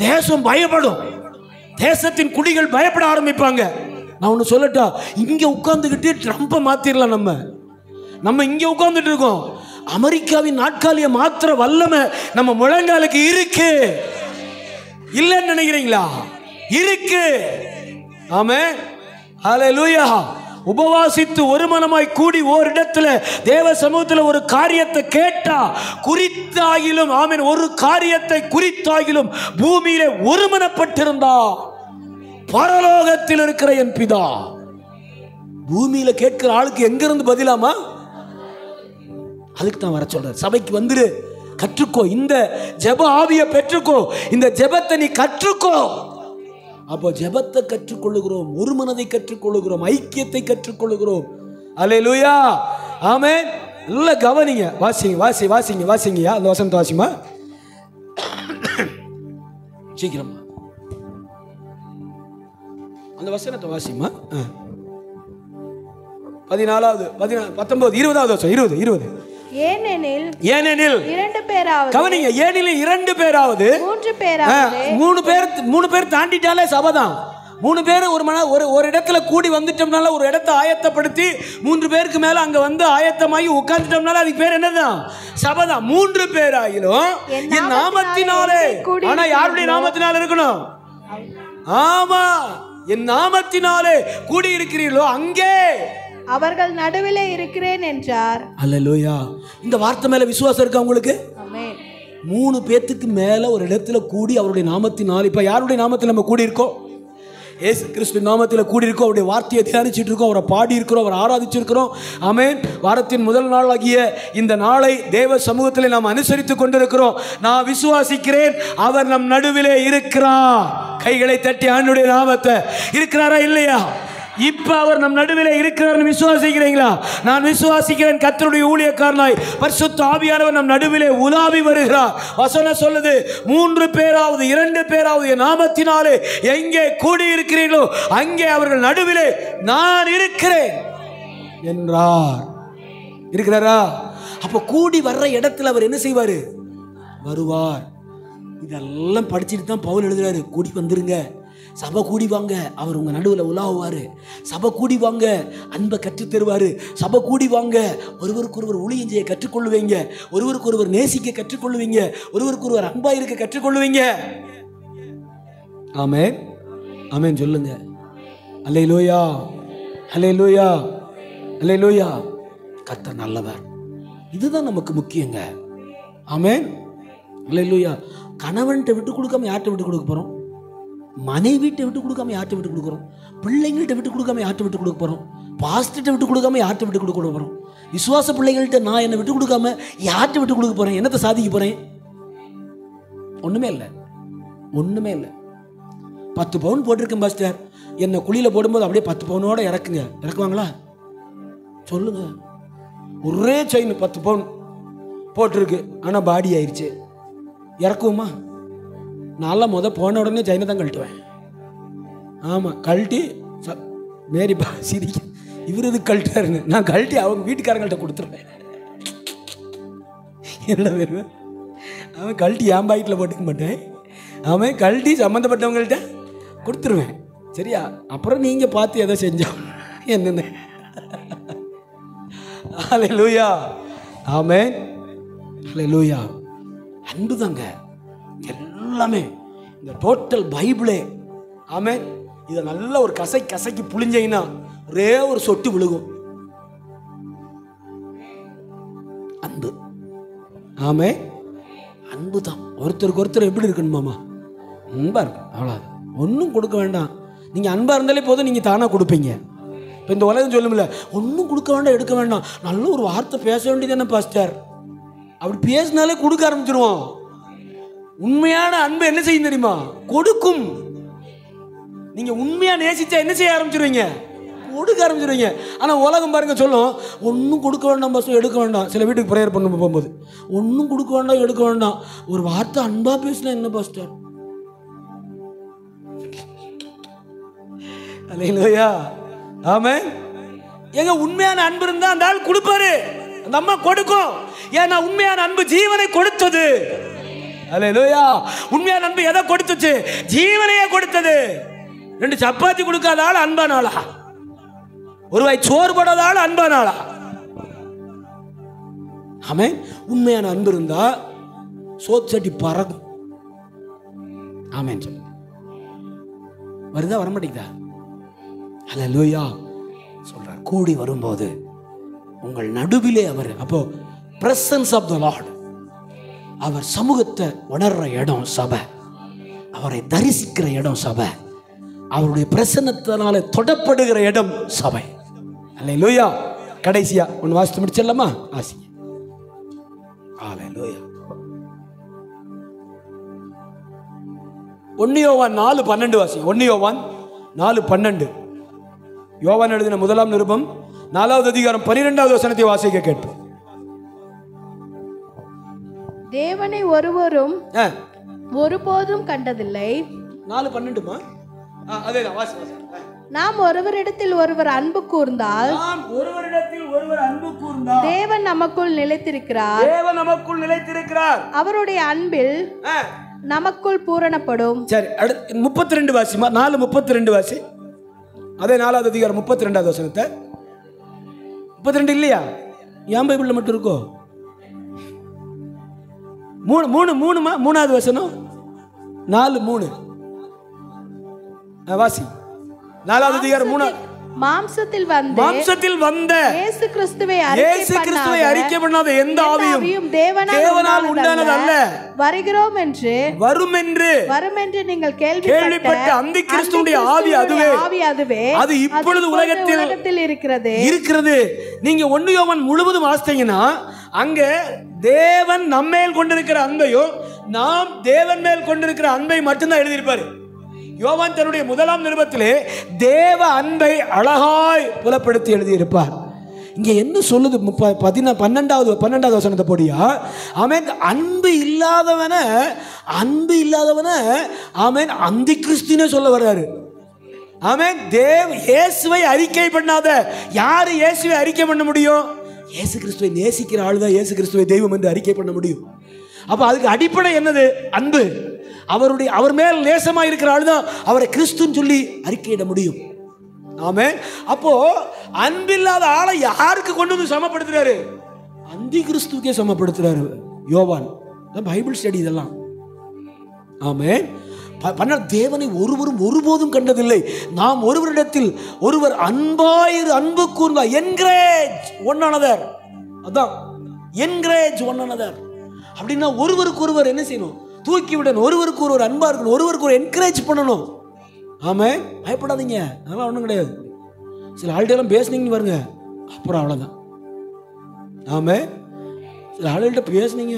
தேசம் பயப்படும். தேசத்தின் குடிகள் பயப்பட ஆரம்பிப்பாங்க. நான் ஒன்று சொல்லட்டா, இங்க உட்கார்ந்துக்கிட்டு ட்ரம்பை மாத்திரலாம். நம்ம இங்க உட்கார்ந்துட்டு இருக்கோம். அமெரிக்காவின் நாட்காலிய மாத்திர வல்லமை நம்ம முழங்காலுக்கு இருக்கு. இல்லைன்னு நினைக்கிறீங்களா? இருக்கு. ஆமென், ஹல்லேலூயா. உபவாசித்து ஒரு மனமாய் கூடி ஓரிடத்துல தேவ சமூகத்தில் ஒரு காரியத்தை கேட்டா குறித்தாகிலும், ஆமென், ஒரு காரியத்தை குறித்தாகிலும் பூமியிலே ஒருமனப்பட்டிருந்தா பரலோகத்தில் இருக்கிற என் பிதா. பூமியில கேட்கிற ஆளுக்கு எங்க இருந்து பதிலாமா? அதுக்கு தான் வர சொல்ற. சபைக்கு வந்துரு, கற்றுக்கோ, இந்த ஜெப ஆவியை பெற்றுக்கோ, இந்த ஜெபத்தை நீ கற்றுக்கோ. அப்போ ஜெபத்தை கற்றுக்கொள்ளுகிறோம், ஒரு மனதை கற்றுக்கொள்ளுகிறோம், ஐக்கியத்தை கற்றுக்கொள்ளுகிறோம். அல்லேலூயா, ஆமென். நல்லா கவனிங்க. வாசிங்க. அந்த வசனத்தை வாசிமா சீக்கிரமா. அந்த வசனத்தை வாசிமா. 14வது 19 20வது வசனம். 20 ஏனெனில் 2 பேராவது, கவனிங்க, ஏனெனில் 2 பேராவது, 3 பேராவது, 3 பேர் தாண்டிட்டாலே சபைதான். 3 பேர் ஒரு இடத்துல கூடி வந்துட்டோம்னால, ஒரு இடத்தை ஆயத்தப்படுத்தி 3 பேருக்கு மேல அங்க வந்து ஆயத்தமாகி உட்கார்ந்துட்டோம்னால அதுக்கு பேர் என்னதான்? சபைதான். 3 பேராயிலும் என் நாமத்தினாலே. ஆனா யாருடைய நாமத்தினால இருக்கணும்? ஆமா, என் நாமத்தினாலே கூடி இருக்கிறீர்களோ அங்கே அவர்கள் நடுவிலே இருக்கிறேன் என்றார். அல்லேலூயா. இந்த வார்த்தை மேல விசுவாசம் இருக்கா உங்களுக்கு? ஆமென். 3 பேத்துக்கு மேல ஒரு இடத்துல கூடி அவருடைய நாமத்தினால். இப்ப யாருடைய நாமத்தில் நம்ம கூடி இருக்கோம்? இயேசு கிறிஸ்து நாமத்தில் கூடியிருக்கோம். அவருடைய வார்த்தையை தியானிச்சுட்டு இருக்கோம், அவரை பாடி இருக்கிறோம், அவரை ஆராதிச்சிருக்கிறோம். ஆமென். வாரத்தின் முதல் நாள் ஆகிய இந்த நாளை தேவ சமூகத்தில் நாம் அனுசரித்துக் கொண்டிருக்கிறோம். நான் விசுவாசிக்கிறேன், அவர் நம் நடுவிலே இருக்கிறார். கைகளை தட்டி ஆண்டவருடைய நாமத்தை, இருக்கிறாரா இல்லையா? இப்ப அவர் நம் நடுவிலே இருக்கிறார் விசுவாசிக்கிறீங்களா? நான் விசுவாசிக்கிறேன். கர்த்தருடைய ஊழியக்காரனாய் பரிசுத்த ஆவியானவர் நம் நடுவிலே உலாவி வருகிறார். வசனம் சொல்லுது, 3 பேராவது 2 பேராவது என் நாமத்தினாலே எங்கே கூடி இருக்கிறீர்களோ அங்கே அவர்கள் நடுவிலே நான் இருக்கிறேன் என்றார். இருக்கிறாரா? அப்ப கூடி வர்ற இடத்துல அவர் என்ன செய்வாரு? வருவார். இதெல்லாம் படிச்சுட்டு தான் பவுல் எழுதுறாரு. கூடி வந்துருங்க, சபை கூடி வாங்க, அவர் உங்க நடுவில் உலாவுவாரு. சபை கூடி வாங்க, அன்பை கற்றுத் தருவாரு. சபை கூடி வாங்க, ஒருவருக்கு ஒருவர் ஊழியம் செய்ய கற்றுக்கொள்ளுவீங்க, ஒருவருக்கு ஒருவர் நேசிக்க கற்றுக்கொள்ளுவீங்க, ஒருவருக்கு ஒருவர் அன்பா இருக்க கற்றுக்கொள்ளுவீங்க. ஆமென், ஆமென் சொல்லுங்க. அல்லேலூயா, அல்லேலூயா, அல்லேலூயா. கர்த்தர் நல்லவர். இதுதான் நமக்கு முக்கியங்க. ஆமென், அல்லேலூயா. கணவன்கிட்ட விட்டு கொடுக்காம யார்கிட்ட விட்டு கொடுக்க போறோம்? மனைவிட்ட விட்டு கொடுக்காம யார்கிட்ட விட்டு கொடுக்குறோம்? பிள்ளைங்கள்ட்ட விட்டு கொடுக்காம யார்கிட்ட விட்டு கொடுக்க போறோம்? பாஸ்டர்கிட்ட விட்டு கொடுக்காம யார்கிட்ட விட்டு கொடுக்க போறோம்? விசுவாச பிள்ளைகள்கிட்ட நான் என்னை விட்டு கொடுக்காம யார்கிட்ட விட்டு கொடுக்க போறேன்? என்னத்தை சாதிக்க போறேன்? ஒண்ணுமே இல்லை, ஒண்ணுமே இல்லை. 10 பவுன் போட்டிருக்கேன் பாஸ்டர், என்னை குழியில போடும்போது அப்படியே 10 பவுனோட இறக்குங்க. இறக்குவாங்களா? சொல்லுங்க. ஒரே செயின் 10 பவுன் போட்டிருக்கு, ஆனா பாடி ஆயிடுச்சு. இறக்குவோமா? நான்லாம் போன உடனே செயினை தான் கழட்டுவேன். ஆமாம், கழட்டி மேரி சிரிக்க, இவர் இது கழட்டாருங்க, நான் கழட்டி அவங்க வீட்டுக்காரங்கள்ட்ட கொடுத்துருவேன். என்ன வேறு? அவன் கழட்டி என் பாக்கெட்டில் போட்டுக்க மாட்டேன், அவன் கழட்டி சம்மந்தப்பட்டவங்கள்ட்ட கொடுத்துருவேன். சரியா? அப்புறம் நீங்கள் பார்த்து எதை செஞ்சோம் என்னென்ன. அல்லேலூயா, ஆமென், அல்லேலூயா. அன்பு தாங்க எல்லாமே. இந்த டோட்டல் பைபிளே, ஆமென். இதை நல்ல ஒரு கசைக்கு புளிஞ்சீங்கன்னா ஒரே ஒரு சொட்டு விழுகும். அன்பு, ஆமென். அன்பு தான். ஒருத்தருக்கு ஒருத்தர் எப்படி இருக்கணுமாமா? அன்பா இருக்கும், அவ்வளோ. ஒன்றும் கொடுக்க வேண்டாம். நீங்கள் அன்பா இருந்தாலே போதும், நீங்கள் தானாக கொடுப்பீங்க. இப்போ இந்த உலகம் சொல்லுமில்ல, ஒன்றும் கொடுக்க வேண்டாம், எடுக்க வேண்டாம், நல்ல ஒரு வார்த்தை பேச வேண்டியது என்ன பாஸ்டர்? அப்படி பேசினாலே கொடுக்க ஆரம்பிச்சிருவோம். உண்மையான அன்பு என்ன செய்யும் தெரியுமா? கொடுக்கும். நீங்க உண்மையா நேசிச்சா என்ன செய்ய ஆரம்பிச்சிருவீங்க? கொடுக்க ஆரம்பிச்சிருவீங்க. ஆனா உலகம் பாருங்க சொல்லும், ஒன்றும் கொடுக்க வேண்டாம் பாஸ்டர், எடுக்க வேண்டாம். சில வீட்டுக்கு ப்ரேயர் பண்ண போகும்போது ஒன்றும் கொடுக்க வேண்டாம், எடுக்க வேண்டாம், ஒரு வார்த்தை அன்பா பேசினா என்ன பாஸ்டர்? அல்லேலூயா, ஆமென். எங்க உண்மையான அன்பு இருந்தா அந்த ஆள் கொடுப்பாரு, அந்த அம்மா கொடுக்கும். ஏன்னா உண்மையான அன்பு ஜீவனை கொடுத்தது. அல்லேலூயா. உண்மையான அன்பு எதை கொடுத்துச்சு? ஜீவனையே கொடுத்தது. 2 சப்பாத்தி கொடுக்காத ஆள் அன்பான ஆளா? ஒரு வாய் சோறு போடாத ஆள் அன்பான ஆளா? ஆமென். உண்மையான அன்பு இருந்தா சோத்து சட்டி பறக்கும். ஆமென் சொல்லு. வருதா வரமாட்டேங்குதா? அல்லேலூயா. சொல்றார், கூடி வரும்போது உங்கள் நடுவிலே அவர். அப்போ பிரசன்ஸ் ஆஃப் தி லார்ட், அவர் சமூகத்தை உணர்ற இடம் சபை, அவரை தரிசிக்கிற இடம் சபை, அவருடைய பிரசன்னத்தினால தொடப்படுகிற இடம் சபை. அல்லேலூயா. கடைசியா ஒன்று வாசித்து முடிச்சிடலாமா? ஆசி. அல்லேலூயா. 1 யோவான் 4:12 வாசி. 1 யோவான் 4:12. யோவான் எழுதின முதலாம் நிருபம் 4வது அதிகாரம் 12வது வசனத்தை வாசிக்க கேட்போம். தேவனை ஒருவரும் ஒருபோதும் கண்டதில்லை. 4:12மா? அதேதான், வாசி வாசி. நாம் ஒருவரிடத்தில் ஒருவர் அன்பு கூர்ந்தால், தேவன் நமக்குள் நிலைத்திருக்கிறார். தேவன் நமக்குள் நிலைத்திருக்கிறார். அவருடைய அன்பில் நமக்குள் பூரணப்படும். சரி, அடுத்து 32 வாசிமா. 4:32 வாசி. அதே 4வது அதிகாரம் 32வது வசனத்தை. 32 இல்லையா? என் பைபிள்ல மட்டும் இருக்கோ? 3வது வசனம். 4:3 வாசி. 4வது அதிகாரம் மாம்சத்தில் வந்த இயேசு கிறிஸ்துவை அறிக்கை பண்ணாத எந்த ஆவியும் தேவனால் உண்டானது அல்ல. வரும் என்று நீங்கள் கேள்விப்பட்ட அந்த கிறிஸ்துவுடைய ஆவி அதுவே. அது இப்பொழுது உலகத்தில் இருக்கிறது. நீங்க 1 யோவான் முழுவதும் வாசித்தீங்கன்னா அங்க தேவன் நம்மேல் கொண்டிருக்கிற அன்பையும் நாம் தேவன் மேல் கொண்டிருக்கிற அன்பை மட்டும்தான் எழுதியிருப்பாரு. யோவான் தன்னுடைய 1ஆம் நிருபத்திலே தேவ அன்பை அழகாய் புலப்படுத்தி எழுதியிருப்பார். இங்க என்ன சொல்லுது? 12வது வசனத்தை போடியா, ஆமென், அன்பு இல்லாதவன ஆமென் அந்தி கிறிஸ்துனே சொல்ல வர்றாரு. ஆமென். இயேசுவை அறிக்கை பண்ணாத யாரு இயேசுவை அறிக்கை பண்ண முடியும்? இயேசு கிறிஸ்துவை நேசிக்கிற ஆள் தான் இயேசு கிறிஸ்துவை தெய்வம் என்று அறிக்கை பண்ண முடியும். அப்ப அதுக்கு அடிப்படை என்னது? அன்பு. அவர் மேல் நேசமா இருக்கிற ஆள் தான் அவரை கிறிஸ்துன்னு சொல்லி அறிக்கையிட முடியும். ஆமென். அப்போ அன்பில்லாத ஆளை யாருக்கு கொண்டு வந்து சமப்படுத்துறாரு? அந்தி கிறிஸ்துக்கே சமப்படுத்துறாரு யோவான். பைபிள் ஸ்டடி இதெல்லாம். ஆமென். தேவனை ஒருவரும் ஒருபோதும் கண்டதில்லை. நாம் ஒருவரிடத்தில் ஒருவர் அன்பு கூர்ந்தார். Encourage one another. அதான் என்கரேஜ் ஒன் அனதர் அப்படின்னா ஒருவருக்கு ஒருவர் என்ன செய்யணும்? தூக்கி விடணும். ஒருவருக்கு ஒருவர் அன்பா இருக்கணும். ஒருவருக்கு ஒரு என்கரேஜ் பண்ணணும். ஆமென். பயப்படாதீங்க, அதெல்லாம் ஒன்றும் கிடையாது. சில ஆள்கிட்ட பேசுனீங்கன்னு பாருங்க, அப்புறம் அவ்வளோதான். ஆமென். சில ஆள்கிட்ட பேசுனீங்க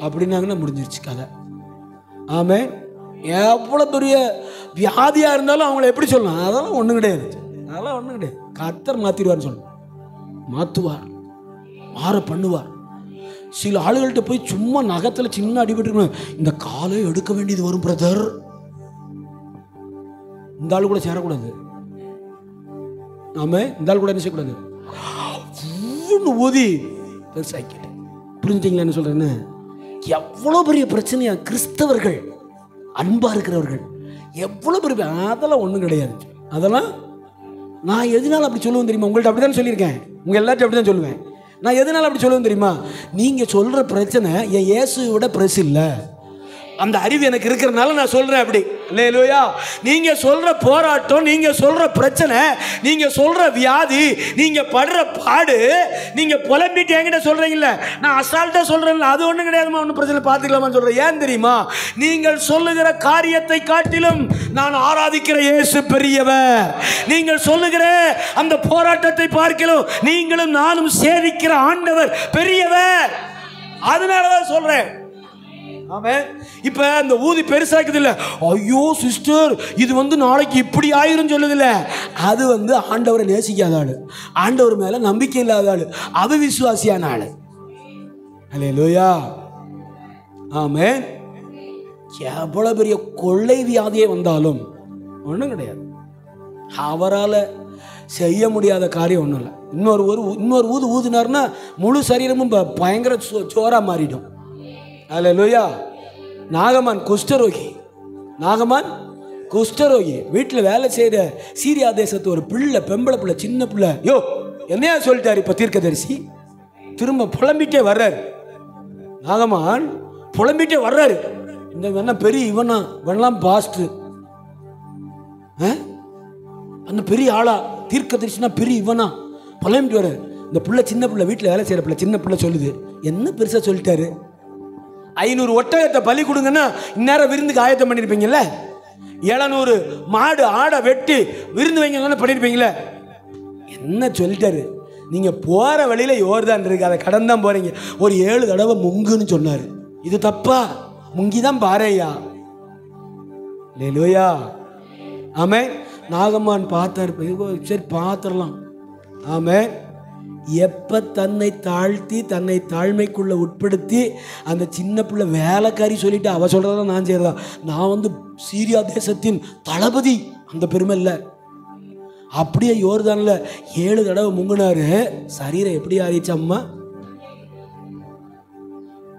அப்படின்னாங்கன்னா முடிஞ்சிருச்சு கதை. ஆமென். எவ்வளோ பெரிய வியாதியாக இருந்தாலும் அவங்கள எப்படி சொல்லலாம்? அதெல்லாம் ஒன்றும் கிடையாது. கர்த்தர் மாற்றிடுவார்னு சொல்லணும். மாற்றுவார், மாற பண்ணுவார். சில ஆளுகள்கிட்ட போய் சும்மா நகத்தில் சின்ன அடிபட்டு இந்த காலை எடுக்க வேண்டியது வரும் பிரதர், இந்த ஆளு கூட சேரக்கூடாது. ஆமாம், இந்த ஆள் கூட என்ன செய்யக்கூடாது? ஊதி பெருசாக்கிட்டு. புரிஞ்சுட்டீங்களா என்ன சொல்றேன்னு? எவ்வளோ பெரிய பிரச்சனையா கிறிஸ்தவர்கள் அன்பா இருக்கிறவர்கள் எவ்வளோ பெரிய, அதெல்லாம் ஒன்றும் கிடையாது. அதெல்லாம் நான் எதனால அப்படி சொல்லுவேன் தெரியுமா? உங்கள்கிட்ட அப்படி தான் சொல்லியிருக்கேன், உங்கள் எல்லாத்தையும் அப்படி தான் சொல்லுவேன். நான் எதனால அப்படி சொல்லுவேன் தெரியுமா? நீங்கள் சொல்கிற பிரச்சனை என் இயேசுவோட பிரச்சனை இல்லை. அந்த அறிவு எனக்கு இருக்கிறதுனால நான் சொல்கிறேன் அப்படி. அல்லேலூயா. நீங்கள் சொல்கிற போராட்டம், நீங்கள் சொல்கிற பிரச்சனை, நீங்கள் சொல்கிற வியாதி, நீங்கள் படுற பாடு, நீங்கள் புலம்பிட்டு என்கிட்ட சொல்கிறீங்கள, நான் அசால்ட்டாக சொல்கிறேன்ல, அது ஒன்றும் கிடையாதுமா, ஒன்றும் பிரச்சனை பார்த்துக்கலாமான்னு சொல்கிறேன். ஏன் தெரியுமா? நீங்கள் சொல்லுகிற காரியத்தை காட்டிலும் நான் ஆராதிக்கிற இயேசு பெரியவர். நீங்கள் சொல்லுகிற அந்த போராட்டத்தை பார்க்கலாம் நீங்களும் நானும் சேவிக்கிற ஆண்டவர் பெரியவர். அதனால தான் சொல்கிறேன். ஆமென். இப்ப அந்த ஊதி பெருசாக்குது இல்ல, ஐயோ சிஸ்டர் இது நாளைக்கு இப்படி ஆயிரும் சொல்லுது இல்ல, அது ஆண்டவரை நேசிக்காத ஆளு, ஆண்டவர் மேல நம்பிக்கை இல்லாத ஆளு, அவிசுவாசியான ஆளு. அல்லேலூயா. ஆமென். எவ்வளவு பெரிய கொள்ளை வியாதியே வந்தாலும் ஒன்றும் கிடையாது, அவரால் செய்ய முடியாத காரியம் ஒன்றும் இல்லை. இன்னொரு ஊதினார்னா முழு சரீரமும் பயங்கர சோரா மாறிடும். அல்லேலூயா. நாகமான் குஷ்டரோகி வீட்டில் வேலை செய்கிற சீரியா தேசத்து ஒரு பிள்ளை, பெம்பளை பிள்ளை, சின்ன பிள்ளை. யோ என்னையா சொல்லிட்டாரு இப்போ தீர்க்கதரிசி? திரும்ப புலம்பிட்டே வர்றாரு. நாகமான் புலம்பிட்டே வர்றாரு. இந்த வேணா பெரிய இவன்லாம் பாஸ்ட், அந்த பெரிய ஆளா தீர்க்கதரிசினா பெரிய இவனா புலம்பிட்டு வர்றாரு. இந்த பிள்ளை சின்ன பிள்ளை, வீட்டில் வேலை செய்கிற பிள்ளை, சின்ன பிள்ளை சொல்லுது, என்ன பெருசாக சொல்லிட்டாரு? 500 ஒட்டகத்தை பலி கொடுங்கன்னா இந்நேரம் விருந்துக்கு ஆயத்தம் பண்ணியிருப்பீங்கல்ல. 700 மாடு ஆடை வெட்டி விருந்து வைங்க பண்ணியிருப்பீங்களே. என்ன சொல்லிட்டாரு? நீங்கள் போகிற வழியில் யோர்தான் இருக்கு, அதை கடன் தான் போகிறீங்க, ஒரு 7 தடவை முங்குன்னு சொன்னார். இது தப்பா? முங்கி தான் பாறையா. அல்லேலூயா. ஆமே. நாகம்மான் பார்த்தாரு, சரி பார்த்துடலாம். ஆமே. எப்போ தன்னை தாழ்த்தி தன்னை தாழ்மைக்குள்ள உட்படுத்தி அந்த சின்ன பிள்ளை வேலைக்காரி சொல்லிட்டு அவ சொல்றதா நான் செய்யறதா? நான் சீரியா தேசத்தின் தளபதி, அந்த பெருமை இல்லை. அப்படியே யோர்தான்ல 7 தடவை முங்கினாரு. சரீரம் எப்படி ஆறிச்சு அம்மா?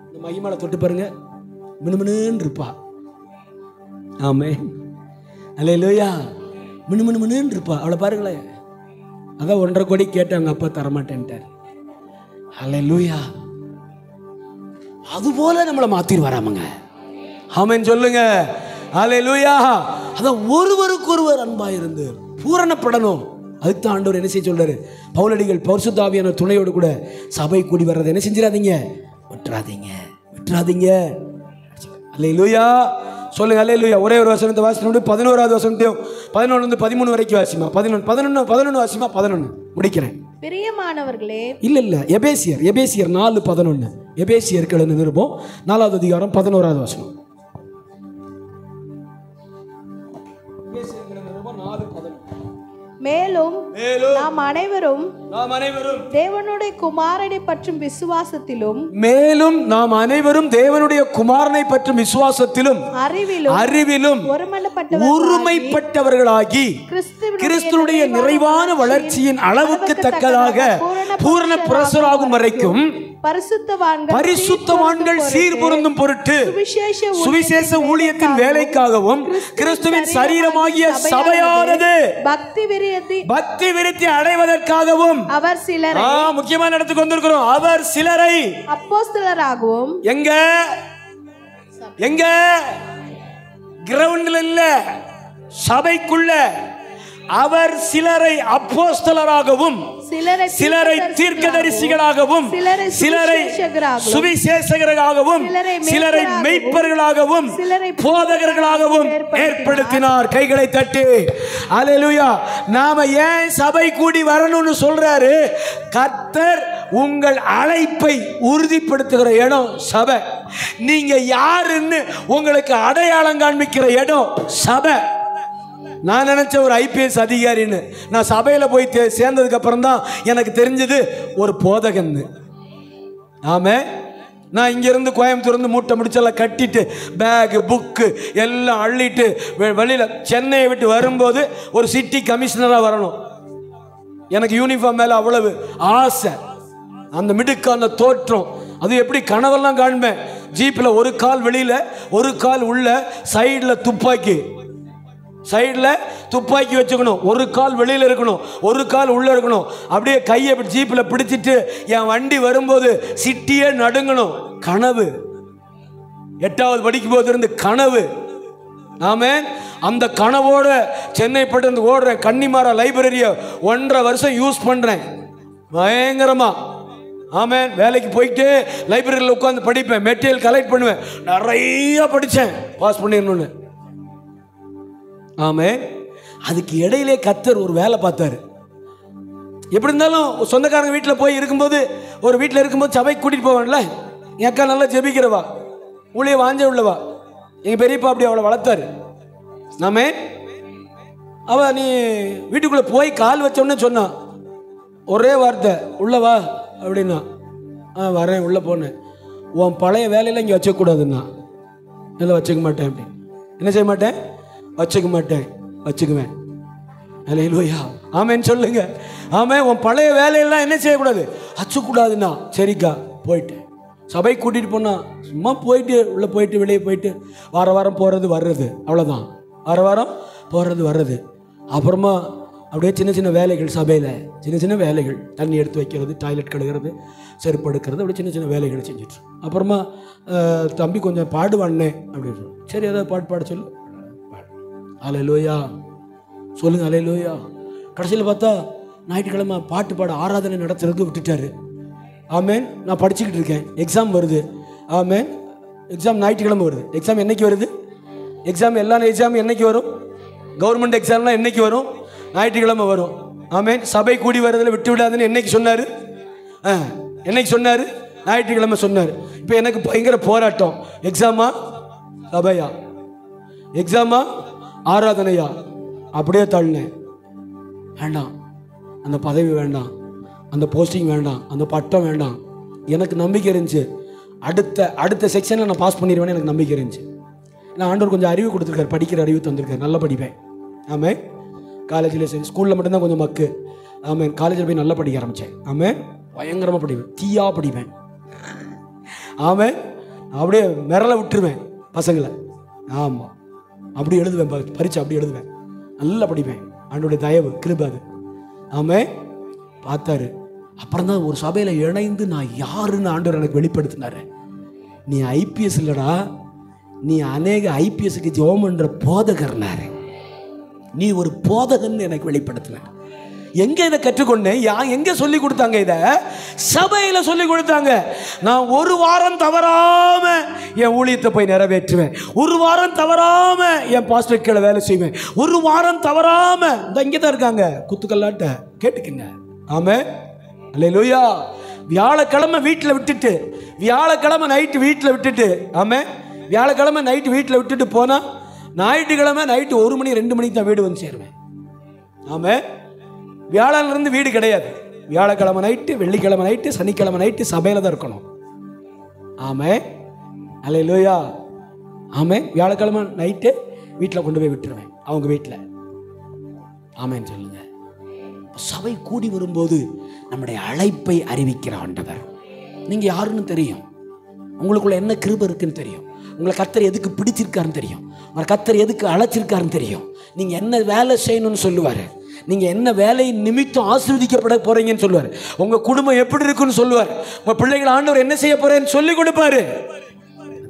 இந்த மகிமால தொட்டு பாருங்க, மினுமினுன்னு இருப்பா. ஆமே. அல்லேலூயா. மினுமினுன்னு இருப்பா. அவளை பாருங்களேன். அதான் 1.5 கோடி கேட்டாங்க, அப்பா தரமாட்டேன்ட்டார். அல்லேலூயா. அதுபோல நம்மளை மாத்திட்டு வராமங்க. ஆமென் சொல்லுங்க. அல்லேலூயா. அதான் ஒருவருக்கு ஒருவர் அன்பா இருந்து பூரணப்படணும். அதுக்கு தான் ஆண்டவர் என்ன செய்ய சொல்றாரு? பவுலடிகள் பரிசுத்த ஆவியான துணையோடு கூட சபை கூடி வர்றதை என்ன செஞ்சிடாதீங்க, விட்டுறாதீங்க. அல்லேலூயா சொல்லுங்க, அல்லேலூயா. ஒரே ஒரு வசனத்தை வாசிக்கணும். 11வது வசனத்தையும் 11 13 வரைக்கும் வாசிமா. 11 வாசிமா. 11 முடிக்கிறேன். பிரியமானவர்களே, இல்ல எபேசியர் 4:11. எபேசியருக்கு எழுதின நிருபம் 4வது அதிகாரம் 11வது வசனம். மேலும் நாம் அனைவரும் தேவனுடைய குமாரனை பற்றும் விசுவாசத்திலும் அறிவிலும் ஒருமைப்பட்டவர்களாகி கிறிஸ்துவுடைய நிறைவான வளர்ச்சியின் அளவுக்கு தக்கதாக பூரண பிரசுராகும் வரைக்கும் பரிசுத்தவான்கள் சீர்பொருந்தும் பொருட்டு சுவிசேஷ ஊழியத்தின் வேலைக்காகவும் கிறிஸ்துவின் சரீரமாகிய சபையானது பக்தி விருத்தி அடைவதற்காகவும் அவர் சிலரை, முக்கியமான இடத்துக்கு வந்திருக்கிறோம், அவர் சிலரை அப்போஸ்தலராகவும், எங்க கிரவுண்ட்ல இல்ல, சபைக்குள்ள அவர் சிலரை அப்போஸ்தலராகவும், சிலரை தீர்க்கதரிசிகளாகவும், சிலரை சுவிசேஷகர்களாகவும், சிலரை மெய்ப்பர்களாகவும், போதகர்களாகவும் ஏற்படுத்தினார். கைகளை தட்டி அல்லேலூயா. நாம ஏன் சபை கூடி வரணும்னு சொல்றாரு? கர்த்தர் உங்கள் அழைப்பை உறுதிப்படுத்துகிற இடம் சபை. நீங்க யாருன்னு உங்களுக்கு அடையாளம் காண்பிக்கிற இடம் சபை. நான் நினைச்ச ஒரு IPS அதிகாரின்னு, நான் சபையில் போய் சேர்ந்ததுக்கு அப்புறம் தான் எனக்கு தெரிஞ்சது ஒரு போதகன்னு. ஆமே, நான் இங்கேருந்து கோயம்புத்தூர்ந்து மூட்டை முடிச்செல்லாம் கட்டிட்டு பேகு புக்கு எல்லாம் அள்ளிட்டு வெளியில் சென்னையை விட்டு வரும்போது ஒரு சிட்டி கமிஷனராக வரணும். எனக்கு யூனிஃபார்ம் மேலே அவ்வளவு ஆசை. அந்த மிடுக்கான தோற்றம், அது எப்படி கனவெல்லாம் காண்பேன். ஜீப்பில் ஒரு கால் வெளியில், ஒரு கால் உள்ள, சைடில் துப்பாக்கி வச்சுக்கணும், ஒரு கால் வெளியில் இருக்கணும், ஒரு கால் உள்ளே இருக்கணும். அப்படியே கையை ஜீப்பில் பிடிச்சிட்டு என் வண்டி வரும்போது சிட்டியே நடுங்கணும். கனவு, 8வது படிக்கும் போது இருந்து கனவு. ஆமென். அந்த கனவோட சென்னை பட்டு ஓடுறேன். கன்னிமாரா லைப்ரரியை 1.5 வருஷம் யூஸ் பண்ணுறேன் பயங்கரமா. ஆமென். வேலைக்கு போயிட்டு லைப்ரரியில் உட்காந்து படிப்பேன், மெட்டீரியல் கலெக்ட் பண்ணுவேன். நிறைய படித்தேன், பாஸ் பண்ணிடணும்னு. ஆமென். அதுக்கு இடையிலே கர்த்தர் ஒரு வேலை பார்த்தாரு. எப்படி இருந்தாலும் சொந்தக்காரங்க வீட்டில் போய் இருக்கும்போது, ஒரு வீட்டில் இருக்கும்போது சபைக்கு கூட்டிகிட்டு போவான்ல. என் அக்கா நல்லா ஜெபிக்கிறவா, ஊழிய வாஞ்ச உள்ளவா. எங்கள் பெரியப்பா அப்படி அவளை வளர்த்தாரு. நாமே நீ வீட்டுக்குள்ளே போய் கால் வச்சோன்னே சொன்னான் ஒரே வார்த்தை, உள்ளவா அப்படின்னா. வரேன், உள்ளே போனேன். உன் பழைய வேலையெல்லாம் இங்கே வச்சக்கூடாதுன்னா. இல்லை வச்சுக்க மாட்டேன் அப்படி. என்ன செய்ய மாட்டேன்? வச்சுக்க மாட்டேன், வச்சுக்குவேன். அல்லேலூயா. ஆமென் சொல்லுங்க. ஆமென். உன் பழைய வேலையெல்லாம் என்ன செய்யக்கூடாது? வச்சுக்கூடாதுன்னா. சரிக்கா போயிட்டேன். சபை கூட்டிகிட்டு போனா சும்மா போயிட்டு உள்ளே போயிட்டு வெளியே போயிட்டு வாரம் போகிறது வர்றது, அவ்வளோதான். வாரம் போகிறது வர்றது. அப்புறமா அப்படியே சின்ன சின்ன வேலைகள், சபையில் சின்ன வேலைகள், தண்ணி எடுத்து வைக்கிறது, டாய்லெட் கழுகிறது, செருப்பு எடுக்கிறது, அப்படி சின்ன வேலைகள் செஞ்சுட்டு. அப்புறமா தம்பி கொஞ்சம் பாடுவானே அப்படின்னு. சரி, ஏதாவது பாட சொல்லு. அல்லேலூயா சொல்லுங்க, அல்லேலூயா. கடைசியில் பார்த்தா ஞாயிற்றுக்கிழமை பாட்டு பாட ஆராதனை நடத்துறதுக்கு விட்டுட்டாரு. ஆமேன். நான் படிச்சுக்கிட்டு இருக்கேன், எக்ஸாம் வருது. ஆமேன். எக்ஸாம் ஞாயிற்றுக்கிழமை வருது. எக்ஸாம் என்னைக்கு வருது? எல்லா எக்ஸாமும் என்னைக்கு வரும்? கவர்மெண்ட் எக்ஸாம்லாம் என்னைக்கு வரும்? ஞாயிற்றுக்கிழமை வரும். ஆமேன். சபை கூடி வரதில் விட்டு விடாதுன்னு என்னைக்கு சொன்னார்? என்னைக்கு சொன்னார்? ஞாயிற்றுக்கிழமை சொன்னார். இப்போ எனக்கு பயங்கர போராட்டம். எக்ஸாமா சபையா? எக்ஸாமா ஆராதனையா? அப்படியே தள்ளினேன். வேண்டாம், அந்த பதவி வேண்டாம், அந்த போஸ்டிங் வேண்டாம், அந்த பட்டம் வேண்டாம். எனக்கு நம்பிக்கை இருந்துச்சு, அடுத்த செக்ஷனில் நான் பாஸ் பண்ணிடுவேன்னு எனக்கு நம்பிக்கை இருந்துச்சு. நான் ஆண்டவர் கொஞ்சம் அறிவு கொடுத்துருக்காரு, படிக்கிற அறிவு தந்திருக்காரு, நல்லா படிப்பேன். ஆமாம். காலேஜில் சரி, ஸ்கூலில் மட்டும்தான் கொஞ்சம் மக்கு. ஆமாம். காலேஜில் போய் நல்லா படிக்க ஆரம்பித்தேன். ஆமாம். பயங்கரமாக படிப்பேன், தீயா படிப்பேன். ஆமாம். அப்படியே மிரள விட்டுருவேன் பசங்களை. ஆமாம். அப்படி எழுதுவேன், பரீட்சை அப்படி எழுதுவேன், நல்லா படிப்பேன். ஆண்டோடைய தயவு, கிருபை அது. ஆமாம். பார்த்தாரு. அப்புறம் தான் ஒரு சபையில் இணைந்து நான் யாருன்னு ஆண்டவர் எனக்கு வெளிப்படுத்தினாரு. நீ IPS இல்லடா, நீ அநேக IPSக்கு ஜெபம் பண்ற போதகர்னாரு. நீ ஒரு போதகன் எனக்கு வெளிப்படுத்தின. எங்க இதை கற்றுக்கொண்டேன்? எங்க சொல்லி கொடுத்தாங்க? இதை சபையில சொல்லி கொடுத்தாங்க. நான் ஒரு வாரம் தவறாம என் ஊழியத்தை போய் நிறைவேற்றுவேன். ஒரு வாரம் தவறாம என் பாஸ்டர் கீழே வேலை செய்வேன். ஒரு வாரம் தவறாம இங்கே தான் இருக்காங்க குத்துக்கல்லாட்ட கேட்டுக்குங்க. ஆமென், அல்லேலூயா. வியாழக்கிழமை வீட்டில் விட்டுட்டு, வியாழக்கிழமை நைட்டு வீட்டில் விட்டுட்டு, ஆமென், வியாழக்கிழமை நைட்டு வீட்டில் விட்டுட்டு போனால் ஞாயிற்றுக்கிழமை நைட்டு 1 மணி 2 மணிக்கு தான் வீடு வந்து சேருவேன். ஆமென். வியாழனிலிருந்து வீடு கிடையாது. வியாழக்கிழமை நைட்டு, வெள்ளிக்கிழமை நைட்டு, சனிக்கிழமை நைட்டு சபையில் தான் இருக்கணும். ஆமென், அல்லேலூயா. ஆமென். வியாழக்கிழமை நைட்டு வீட்டில் கொண்டு போய் விட்டுருவேன், அவங்க வீட்டில். ஆமென் சொல்லுங்க. சபை கூடி வரும்போது நம்முடைய அழைப்பை அறிவிக்கிற ஆண்டவர். நீங்க யாருன்னு தெரியும், உங்களுக்குள்ள என்ன கிருபை இருக்குன்னு தெரியும், உங்களை கர்த்தர் எதுக்கு பிடிச்சிருக்காருன்னு தெரியும், உங்களை கர்த்தர் எதுக்கு அழைச்சிருக்காருன்னு தெரியும், நீங்க என்ன வேலை செய்யணும்னு சொல்லுவாரு, நீங்க என்ன வேலை நிமித்தம் ஆசீர்வதிக்கப்பட போறீங்கன்னு சொல்லுவார், உங்க குடும்பம் எப்படி இருக்குன்னு சொல்லுவார், உங்க பிள்ளைகள் ஆண்டவர் என்ன செய்ய போறேன்னு சொல்லி கொடுப்பாரு.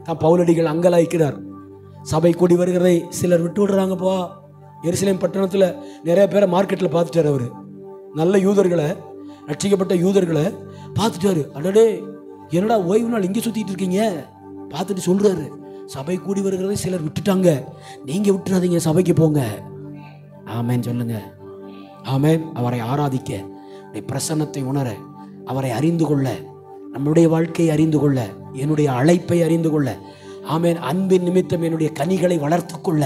தான் பவுலடிகள் அங்கலாய்க்கிறார். சபை கூடி வருகிறதை சிலர் விட்டு விடுறாங்கப்பா. எருசலேம் பட்டணத்தில் நிறைய பேரை மார்க்கெட்டில் பார்த்துட்டார் அவர். நல்ல யூதர்களை, ரட்சிக்கப்பட்ட யூதர்களை பார்த்துட்டாரு. அடடே, என்னடா ஓய்வு நாள் இங்கே சுற்றிட்டு இருக்கீங்க பார்த்துட்டு சொல்கிறாரு, சபை கூடி வருகிறதை சிலர் விட்டுட்டாங்க, நீங்கள் விட்டுறாதீங்க, சபைக்கு போங்க. ஆமேன் சொல்லுங்க. ஆமேன். அவரை ஆராதிக்க, பிரசன்னத்தை உணர, அவரை அறிந்து கொள்ள, நம்முடைய வாழ்க்கையை அறிந்து கொள்ள, என்னுடைய அழைப்பை அறிந்து கொள்ள, ஆமேன், அன்பின் நிமித்தம் என்னுடைய கனிகளை வளர்த்து கொள்ள,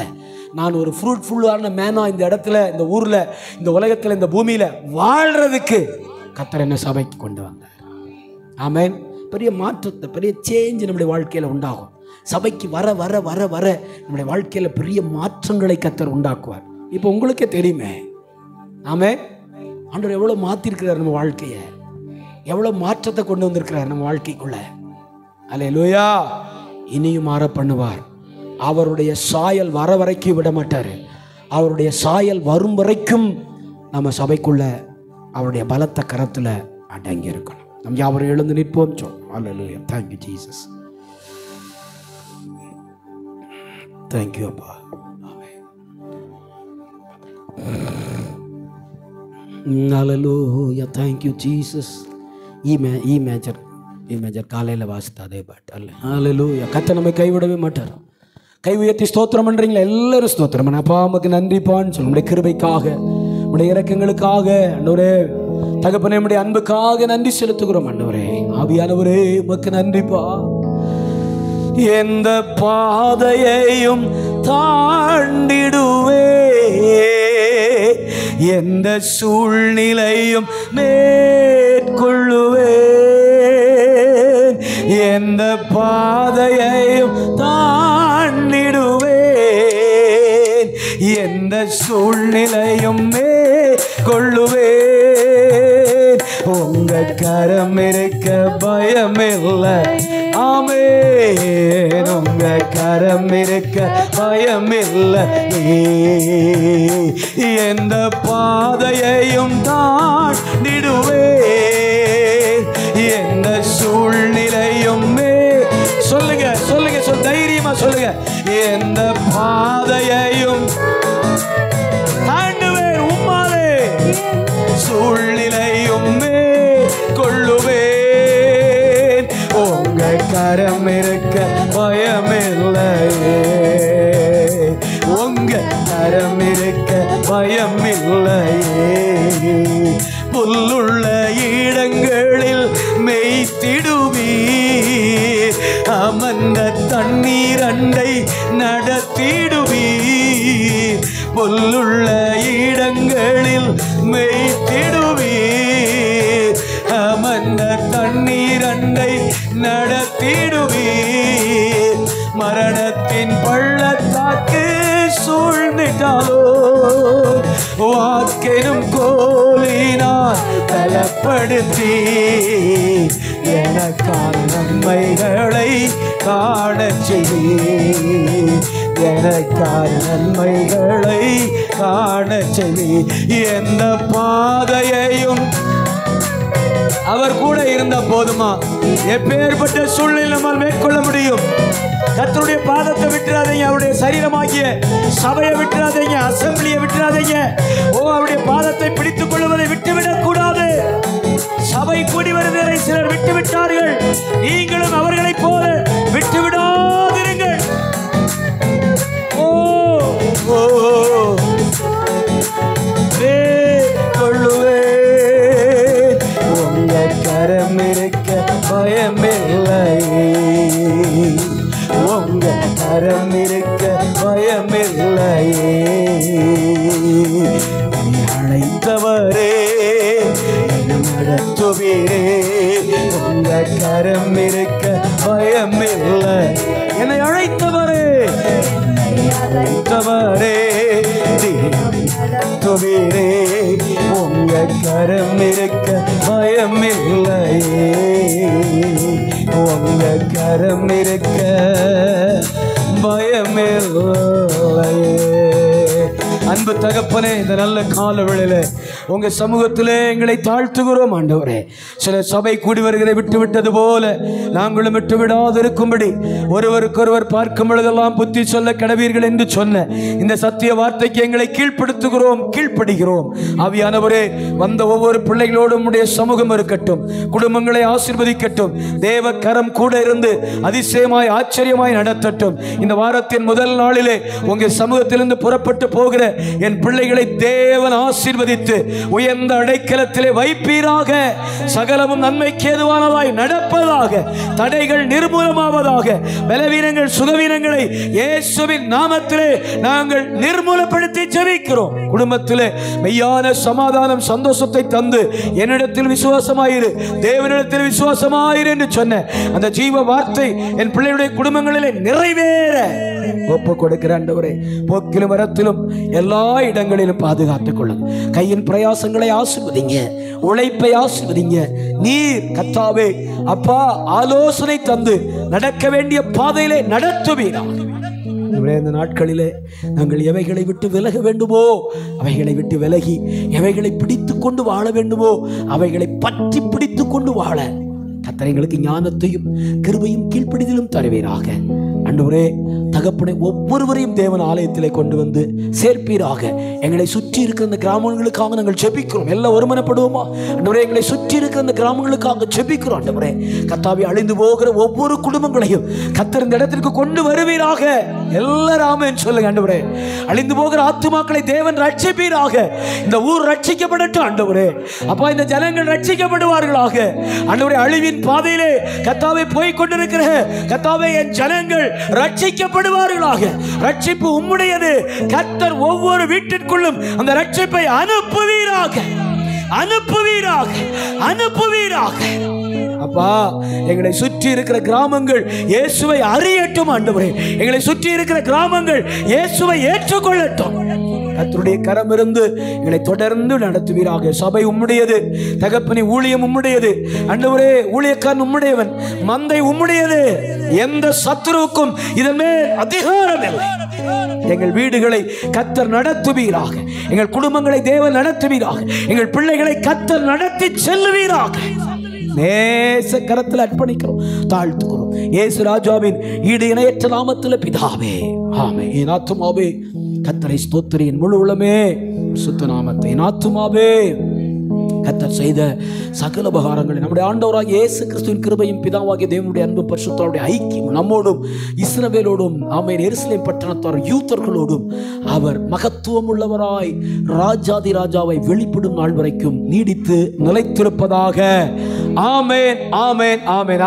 நான் ஒரு ஃப்ரூட்ஃபுல்லான மேனா இந்த இடத்துல, இந்த ஊரில், இந்த உலகத்தில், இந்த பூமியில் வாழ்கிறதுக்கு கர்த்தர் என்ன சபைக்கு கொண்டு வந்தார். ஆமேன். பெரிய மாற்றத்தை, பெரிய சேஞ்ச் நம்முடைய வாழ்க்கையில் உண்டாகும். சபைக்கு வர வர வர வர நம்முடைய வாழ்க்கையில் பெரிய மாற்றங்களை கர்த்தர் உண்டாக்குவார். இப்போ உங்களுக்கே தெரியுமே, ஆமேன், ஆண்டவர் எவ்வளோ மாற்றிருக்கிறார் நம்ம வாழ்க்கையை, எவ்வளோ மாற்றத்தை கொண்டு வந்திருக்கிறார் நம்ம வாழ்க்கைக்குள்ள. அல்லேலூயா. இனியும் மாற பண்ணுவார். அவருடைய சாயல் வர வரைக்கும் விட மாட்டார். அவருடைய சாயல் வரும் வரைக்கும் நம்ம சபைக்குள்ள அவருடைய பலத்த கரத்தில் அடங்கி இருக்கணும். நம்ம யாவரும் எழுந்து நிற்போம். அல்லேலூயா. Thank you Jesus. Thank you அப்பா. Hallelujah. Thank you Jesus. E major காலையில் வாசித்த அதே பாட்டு. அல்லேலூயா. கர்த்தர் நம்மை கைவிடவே மாட்டார். கை உயர்த்தி ஸ்தோத்திரம் பண்றீங்களா? எல்லாரும் ஸ்தோத்திரம் பண்ண. அப்பா உமக்கு நன்றிப்பான்னு சொல்லு. உடைய கிருபைக்காக, உடைய இரக்கங்களுக்காக ஆண்டவரே, தகப்பனே, உடைய அன்புக்காக நன்றி செலுத்துகிறோம் ஆண்டவரே. ஆவியானவரே உமக்கு நன்றிப்பா. எந்த பாதையையும் தாண்டிடுவே, எந்த சூழ்நிலையும் மேற்கொள்ளுவே, எந்த பாதையையும் தாண்டிடுவேன், எந்த சூழ்நிலையும் மேற்கொள்ளுவேன். உங்க கரம் இருக்க பயமில்லை. ஆமென். உங்க கரம் இருக்க பயமில்லை. எந்த பாதையையும் தாண்டிடுவேன், எந்த சூழ்நிலையும் சொல்லுங்க சொல்லுங்க தைரியமா சொல்லுங்க. எந்த பாதையையும் தாண்டுவேன், உம்மாலே சூழ்நிலையும் கொள்ளுவேன். உங்க கரம் இருக்க பயமில்லையே, உங்க கரம் இருக்க பயமில்லையே. புல்லுள்ள இடங்களில் மேய்த்திடுவீர், அமர்ந்த தண்ணீர் அண்டை நடத்திடுவீர். புல்லுள்ள இடங்களில் மேய்த்திடுவீர், அமர்ந்த தண்ணீர் அண்டை நடத்திடுவீர். மரணத்தின் பள்ளத்தாக்கு சூழ்ந்திட்டாலோ, வாக்கெனும் கோலினால் பலப்படுத்தி எனக்கான நன்மைகளை காணச் செய்வீர், எனக்கான நன்மைகளை காணச் செய்வீர். எந்த பாதையையும் அவர் கூட இருந்தா போதுமா? எப்பேற்பட்ட சூழ்நிலை நம்மால் மேற்கொள்ள முடியும்? கர்த்தருடைய பாதத்தை விட்டுறாதீங்க, அவருடைய சரீரமாகிய சபையை விட்டுறாதீங்க, அசம்பிளியை விட்டுறாதீங்க. அவருடைய பாதத்தை பிடித்துக் கொள்வதை விட்டுவிடக் கூடாது. சபை கூடி வருவதை சிலர் விட்டுவிட்டார்கள், நீங்களும் அவர்களைப் போல விட்டுவிடாதிருங்கள். உங்க கரம் இருக்க பயமில்லை, உங்க கரம் இருக்க பயமில்லையே. அழைத்தவரே நடத்துவீரே, உங்க கரம் இருக்க பயமில்லை. என்னை அழைத்தவரே, அழைத்தவரே நடத்துவீரே, உங்க கரம் இருக்க பயமில்லையே, உங்க கரம் இருக்க பயமில்லையே. அன்பு தகப்பனே, இந்த நல்ல கால வேளையில உங்க சமூகத்திலே எங்களை தாழ்த்துகிறோம் ஆண்டவரே. சில சபை கூடி வருகிறதை விட்டு விட்டது போல நாங்களும் விட்டு விடாது இருக்கும்படி ஒருவருக்கொருவர் பார்க்கும் பொழுதெல்லாம் புத்தி சொல்ல கடவீர்கள் என்று சொன்ன இந்த சத்திய வார்த்தைக்கு எங்களை கீழ்ப்படுத்துகிறோம், கீழ்ப்படுகிறோம். ஆவியானவரே, வந்த ஒவ்வொரு பிள்ளைகளோடும் உடைய சமூகம் இருக்கட்டும், குடும்பங்களை ஆசீர்வதிக்கட்டும். தேவ கரம் கூட இருந்து அதிசயமாய் ஆச்சரியமாய் நடத்தட்டும். இந்த வாரத்தின் முதல் நாளிலே உங்க சமூகத்திலிருந்து புறப்பட்டு போகிற என் பிள்ளைகளை தேவன் ஆசீர்வதித்து உயர்ந்த அடைக்கலத்திலே வைப்பீராக. சகலமும் நன்மைக்கு ஏதுவானதாய் நடப்பதாக, தடைகள் நிர்மூலமாவதாக. பலவீனங்கள் சுகவீனங்களை இயேசுவின் நாமத்திலே நாங்கள் நிர்மூலப்படுத்தி ஜெபிக்கிறோம். குடும்பத்திலே மெய்யான சமாதானம் சந்தோஷத்தை தந்து என்னிடத்தில் விசுவாசமாயிரு, தேவனிடத்தில் விசுவாசமாயிரு என்று சொன்ன அந்த ஜீவ வார்த்தை என் பிள்ளைகளுடைய குடும்பங்களிலே நிறைவேற ஒப்பு கொடுக்கிற ஆண்டவரே, போக்கிலும் வரத்திலும் எல்லா இடங்களிலும் பாதுகாத்துக் கொள்ளும். கையின் பிரயாசங்களை ஆசீர்வதிங்க, உழைப்பை ஆசீர்வதிங்க. நீர் கர்த்தாவே அப்பா ஆலோசனை தந்து நடக்க வேண்டிய பாதையிலே நடத்துவீராக. இந்த நாட்களிலே நாங்கள் எவைகளை விட்டு விலக வேண்டுமோ அவைகளை விட்டு விலகி, எவைகளை பிடித்து கொண்டு வாழ வேண்டுமோ அவைகளை பற்றி பிடித்து கொண்டு வாழ கர்த்தர் எங்களுக்கு ஞானத்தையும் கிருபையும் கீழ்ப்படிதலும் தருவீராக. ஆண்டவரே தகப்பனை ஒவ்வொருவரையும் தேவன் ஆலயத்திலே கொண்டு வந்து சேர்ப்பீராக. எங்களை சுற்றி இருக்கிற இந்த கிராமங்களுக்காக நாங்கள் ஜெபிக்கிறோம். எல்லாம் ஒருமனப்படுவோமா? ஆண்டவரே, எங்களை சுற்றி இருக்கிற இந்த கிராமங்களுக்காக ஜெபிக்கிறோம். ஆண்டவரே கர்த்தாவே, அழிந்து போகிற ஒவ்வொரு குடும்பங்களையும் கர்த்தர் இந்த இடத்திற்கு கொண்டு வருவீராக. எல்லாரும் ஆமென் சொல்லுங்க. ஆண்டவரே, அழிந்து போகிற ஆத்துமாக்களை தேவன் ரட்சிப்பீராக. இந்த ஊர் ரட்சிக்கப்படட்டும் ஆண்டவரே. அப்பா, இந்த ஜனங்கள் ரட்சிக்கப்படுவார்களாக. ஆண்டவரே, அழிவின் பாதையிலே கர்த்தாவே போய் கொண்டிருக்கிற கர்த்தாவே என் ஜனங்கள் ரட்சிக்கப்படுவார்களாக. ரட்சிப்பு உம்முடையது. கர்த்தர் ஒவ்வொரு வீட்டிற்குள்ளும் அந்த ரட்சிப்பை அனுப்புவீராக, அனுப்புவீராக, அனுப்புவீராக. அப்பா, எங்களை சுற்றி இருக்கிற கிராமங்கள் இயேசுவை அறியட்டும் ஆண்டவரே. எங்களை சுற்றி இருக்கிற கிராமங்கள் இயேசுவை ஏற்றுக்கொள்ளட்டும். கர்த்தருடைய கரம் இருந்து எங்களை தொடர்ந்து நடத்துவீராக. சபை உம்முடையது தகப்பனே, ஊழியம் உம்முடையது ஆண்டவரே. ஊழியக்காரன் உம்முடையவன், மந்தை உம்முடையது. எந்த சத்துருவுக்கும் இதன் மேல் அதிகாரம் இல்லை. எங்கள் வீடுகளை கர்த்தர் நடத்துவீராக. எங்கள் குடும்பங்களை தேவன் நடத்துவீராக. எங்கள் பிள்ளைகளை கர்த்தர் நடத்தி செல்லுவீராக. நேச கரத்தில் அர்ப்பணிக்கிறோம், தாழ்த்துக்கிறோம். இயேசு ராஜாவின் ஈடு இணையற்ற நாமத்தில் பிதாவே, ஆமென். என் ஆத்துமாவே கர்த்தரை ஸ்தோத்திரி, என் முழு உள்ளமே சுத்த நாமத்தை. என் ஆத்துமாவே கர்த்தர் செய்த சகல உபகாரங்களை, நம்முடைய ஆண்டவராகிய இயேசு கிறிஸ்துவின் கிருபையும் பிதாவாகிய தேவனுடைய அன்பு பரிசுத்தருடைய ஐக்கியம் நம்மோடும் இஸ்ரவேலோடும் ஆமென் எருசலேம் பட்டணத்தார் யூதர்களோடும் அவர் மகத்துவம் உள்ளவராய் ராஜாதி ராஜாவை வெளிப்படும் நாள் வரைக்கும் நீடித்து நிலைத்திருப்பதாக. ஆமென், ஆமென், ஆமென்.